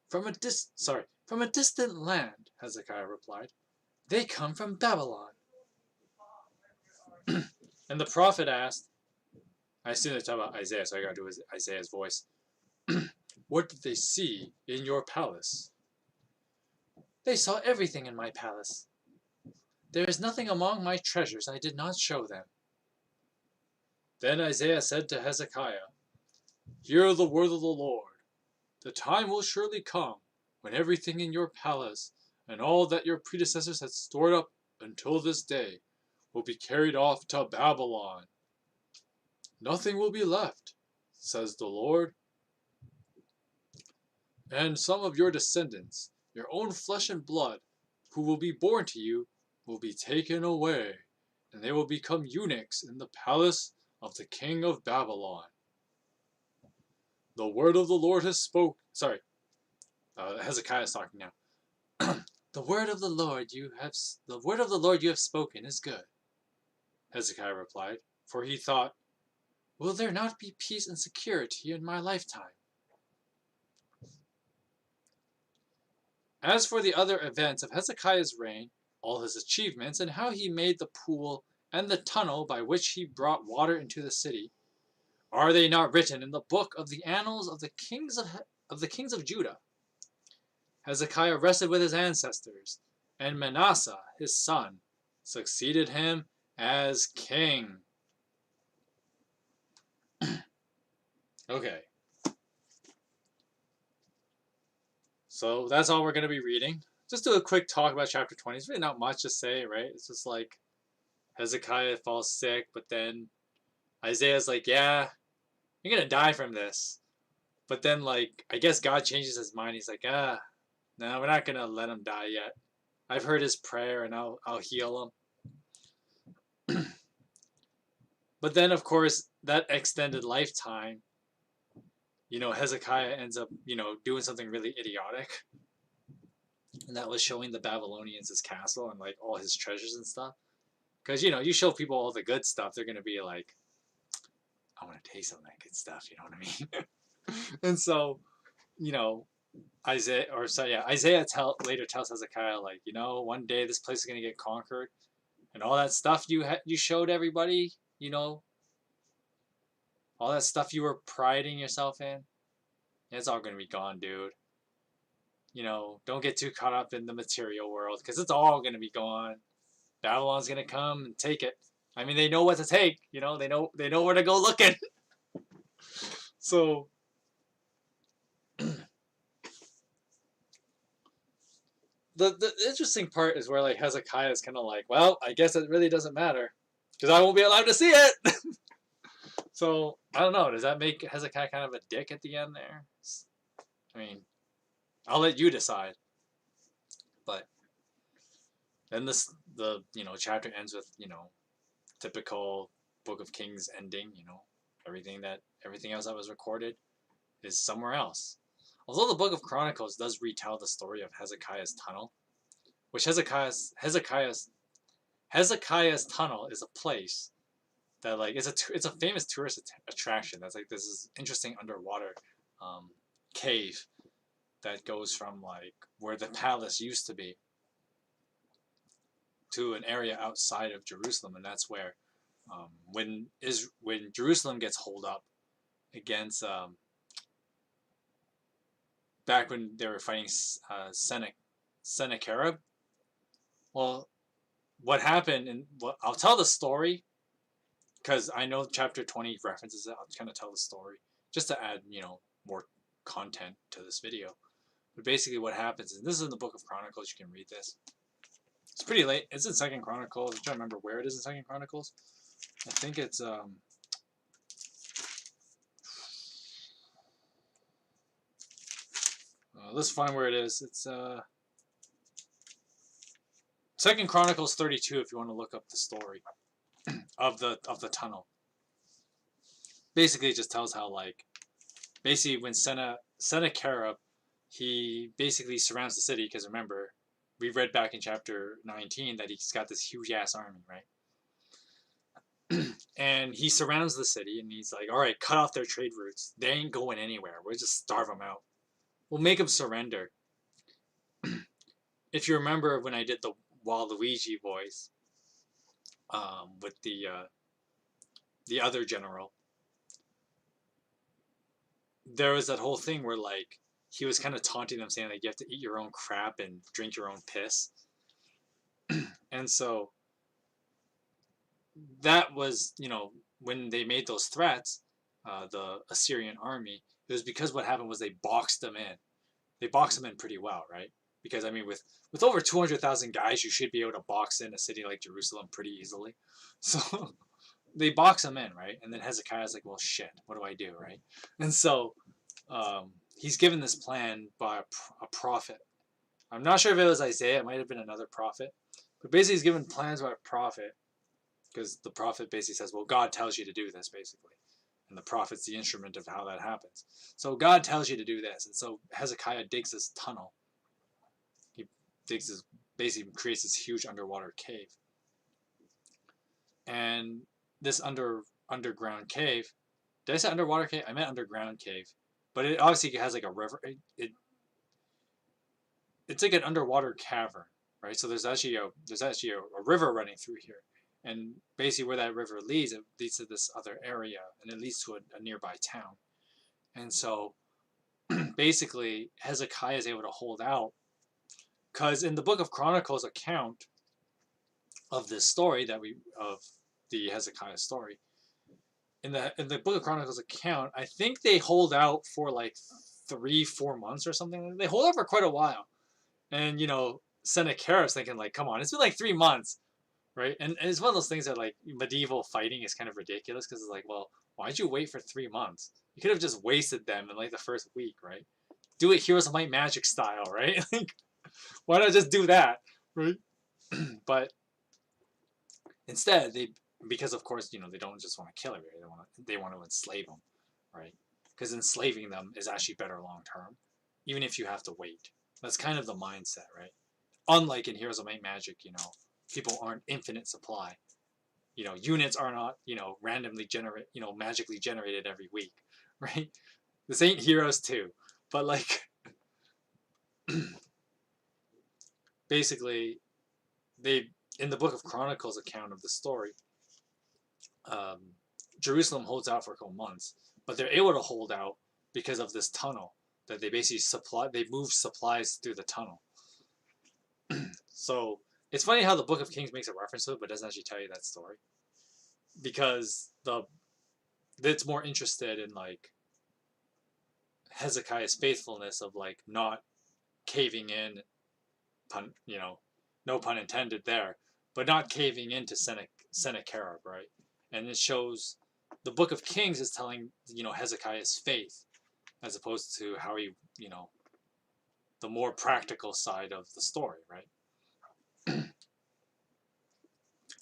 From a distant land, Hezekiah replied. They come from Babylon. And the prophet asked, I assume they're talking about Isaiah, so I gotta do Isaiah's voice. What did they see in your palace? They saw everything in my palace. There is nothing among my treasures I did not show them. Then Isaiah said to Hezekiah, Hear the word of the Lord. The time will surely come when everything in your palace and all that your predecessors had stored up until this day will be carried off to Babylon. Nothing will be left, says the Lord. And some of your descendants, your own flesh and blood, who will be born to you, will be taken away, and they will become eunuchs in the palace of the king of Babylon. The word of the Lord has spoken. Hezekiah's talking now. The word of the Lord you have spoken is good, Hezekiah replied, for he thought, Will there not be peace and security in my lifetime? As for the other events of Hezekiah's reign, all his achievements, and how he made the pool and the tunnel by which he brought water into the city, are they not written in the book of the annals of the kings of Judah? Hezekiah rested with his ancestors, and Manasseh, his son, succeeded him as king. Okay. So that's all we're going to be reading. Just do a quick talk about chapter 20. It's really not much to say, right? It's just like Hezekiah falls sick, but then Isaiah's like, yeah, you're going to die from this. But then, like, I guess God changes his mind. He's like, no, we're not going to let him die yet. I've heard his prayer, and I'll heal him. But then, of course, that extended lifetime, Hezekiah ends up, doing something really idiotic. And that was showing the Babylonians his castle and, like, all his treasures and stuff. Because, you show people all the good stuff, they're going to be like, I want to taste some of that good stuff, you know what I mean? And so, Isaiah later tells Hezekiah, like, one day this place is going to get conquered. And all that stuff you showed everybody, all that stuff you were priding yourself in, it's all going to be gone, dude. Don't get too caught up in the material world, because it's all going to be gone. Babylon's going to come and take it. I mean, they know what to take, they know where to go looking. So, the interesting part is where, like, Hezekiah is kind of like, well, I guess it really doesn't matter, because I won't be allowed to see it. So, I don't know. Does that make Hezekiah kind of a dick at the end there? I mean, I'll let you decide. But then the chapter ends with, typical Book of Kings ending, everything else that was recorded is somewhere else. Although the Book of Chronicles does retell the story of Hezekiah's tunnel, which Hezekiah's tunnel is a place that, like, it's a famous tourist attraction. That's like this interesting underwater cave that goes from, like, where the palace used to be to an area outside of Jerusalem, and that's where when Jerusalem gets holed up against back when they were fighting Sennacherib. Well, what happened, and I'll tell the story because I know chapter 20 references it. I'll kind of tell the story just to add more content to this video. But basically what happens, and this is in the book of Chronicles, you can read this. It's pretty late. It's in 2nd Chronicles. I'm trying to remember where it is in 2nd Chronicles. I think it's let's find where it is. It's 2nd Chronicles 32 if you want to look up the story of the tunnel. Basically it just tells how, like, basically when Sennacherib, he basically surrounds the city, because remember, we read back in chapter 19 that he's got this huge ass army, right? And he surrounds the city and he's like, all right, cut off their trade routes. They ain't going anywhere. We'll just starve them out. We'll make them surrender. If you remember when I did the Waluigi voice with the other general, there was that whole thing where, like, he was kind of taunting them, saying, like, you have to eat your own crap and drink your own piss. And so that was, you know, when they made those threats, the Assyrian army, it was because what happened was they boxed them in. They boxed them in pretty well, right? Because, I mean, with over 200,000 guys, you should be able to box in a city like Jerusalem pretty easily. So they box them in, right? And then Hezekiah's like, well, shit, what do I do, right? And so he's given this plan by a prophet. I'm not sure if it was Isaiah. It might have been another prophet. But basically he's given plans by a prophet, because the prophet basically says, well, God tells you to do this, basically. And the prophet's the instrument of how that happens. So God tells you to do this. And so Hezekiah digs this tunnel. He digs this, basically creates this huge underwater cave. And this underground cave, did I say underwater cave? I meant underground cave. But it obviously has like a river. It's like an underwater cavern, right? So there's actually a river running through here. And basically where that river leads, it leads to this other area, and it leads to a nearby town. And so basically Hezekiah is able to hold out, because in the book of Chronicles account of this story of the Hezekiah story, in the book of Chronicles account, I think they hold out for like 3-4 months or something. They hold out for quite a while. And, you know, Sennacherib's thinking, like, come on, it's been like 3 months. Right? And it's one of those things that, like, medieval fighting is kind of ridiculous, because it's like, well, why'd you wait for 3 months? You could have just wasted them in, like, the first week, right? Do it Heroes of Might Magic style, right? Like, why not just do that, right? But instead, because of course, you know, they don't just want to kill everybody, they want to enslave them, right? Because enslaving them is actually better long term, even if you have to wait. That's kind of the mindset, right? Unlike in Heroes of Might Magic, you know, people aren't infinite supply. You know, units are not, you know, randomly magically generated every week, right? This ain't Heroes 2. But, like, basically, in the book of Chronicles account of the story, Jerusalem holds out for a couple months, but they're able to hold out because of this tunnel that they basically they move supplies through the tunnel. So it's funny how the book of Kings makes a reference to it, but doesn't actually tell you that story, because it's more interested in, like, Hezekiah's faithfulness of, like, not caving in, you know, no pun intended there, but not caving into Sennacherib, right? And it shows the book of Kings is telling, you know, Hezekiah's faith, as opposed to how he, you know, the more practical side of the story, right?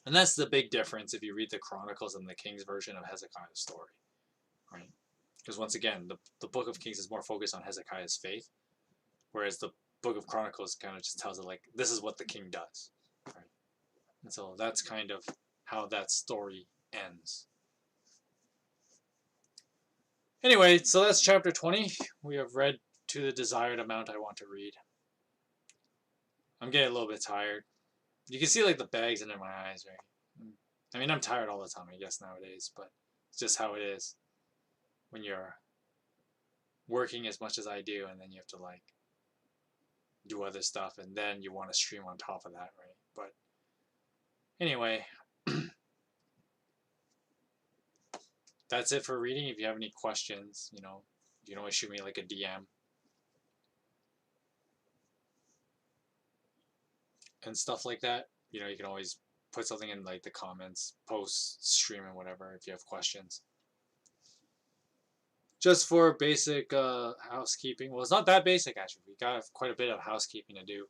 And that's the big difference if you read the Chronicles and the King's version of Hezekiah's story, right? Because once again, the book of Kings is more focused on Hezekiah's faith, whereas the book of Chronicles kind of just tells it, like, this is what the king does, right? And so that's kind of how that story ends. Anyway, so that's chapter 20. We have read to the desired amount I want to read. I'm getting a little bit tired. You can see, like, the bags under my eyes, right? I mean, I'm tired all the time, I guess, nowadays, but it's just how it is when you're working as much as I do, and then you have to, like, do other stuff, and then you want to stream on top of that, right? But anyway, that's it for reading. If you have any questions, you know, you can always shoot me, like, a DM. and stuff like that, you know, you can always put something in like the comments, post, stream, and whatever if you have questions. Just for basic housekeeping. Well, it's not that basic actually. We got quite a bit of housekeeping to do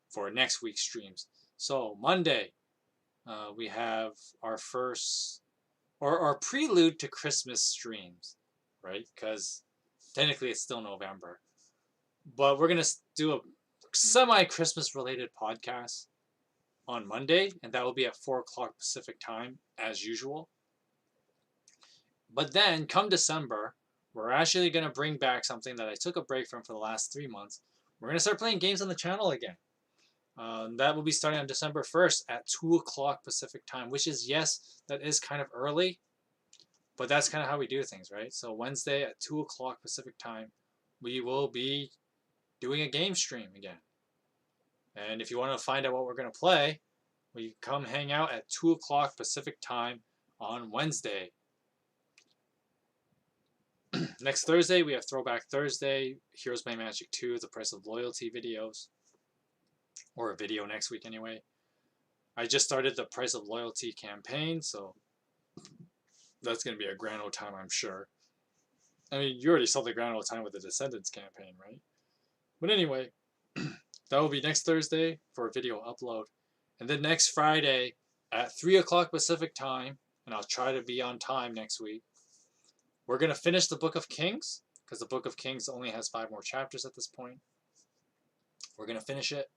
for next week's streams. So Monday, we have our first or our prelude to Christmas streams, right? Because technically it's still November, but we're gonna do a semi-Christmas related podcast on Monday, and that will be at 4 o'clock Pacific time as usual. But then, come December, we're actually gonna bring back something that I took a break from for the last 3 months. We're gonna start playing games on the channel again. That will be starting on December 1st at 2 o'clock Pacific time, which is, yes, that is kind of early, but that's kind of how we do things, right? So Wednesday at 2 o'clock Pacific time, we will be doing a game stream again. And if you want to find out what we're going to play, well, you come hang out at 2 o'clock Pacific time on Wednesday. Next Thursday, we have Throwback Thursday, Heroes Play Magic 2, The Price of Loyalty videos. Or a video next week anyway. I just started the Price of Loyalty campaign, so that's going to be a grand old time, I'm sure. I mean, you already saw the grand old time with the Descendants campaign, right? But anyway, that will be next Thursday for a video upload. And then next Friday at 3 o'clock Pacific time, and I'll try to be on time next week, we're going to finish the Book of Kings, because the Book of Kings only has 5 more chapters at this point. We're going to finish it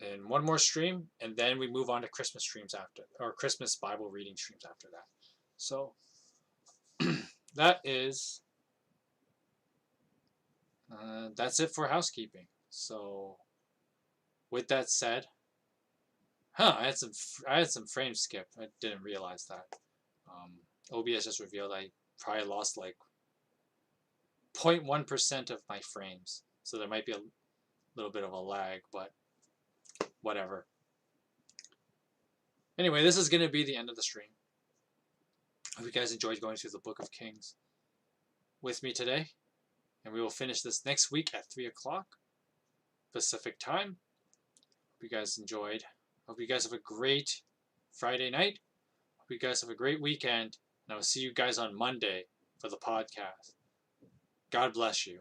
in one more stream, and then we move on to Christmas streams after, or Christmas Bible reading streams after that. So that is that's it for housekeeping. So with that said, I had some frame skip. I didn't realize that. OBS just revealed I probably lost like 0.1% of my frames, so there might be a little bit of a lag, but whatever. Anyway, this is going to be the end of the stream. Hope you guys enjoyed going through the Book of Kings with me today. And we will finish this next week at 3 o'clock Pacific time. Hope you guys enjoyed. Hope you guys have a great Friday night. Hope you guys have a great weekend. And I will see you guys on Monday for the podcast. God bless you.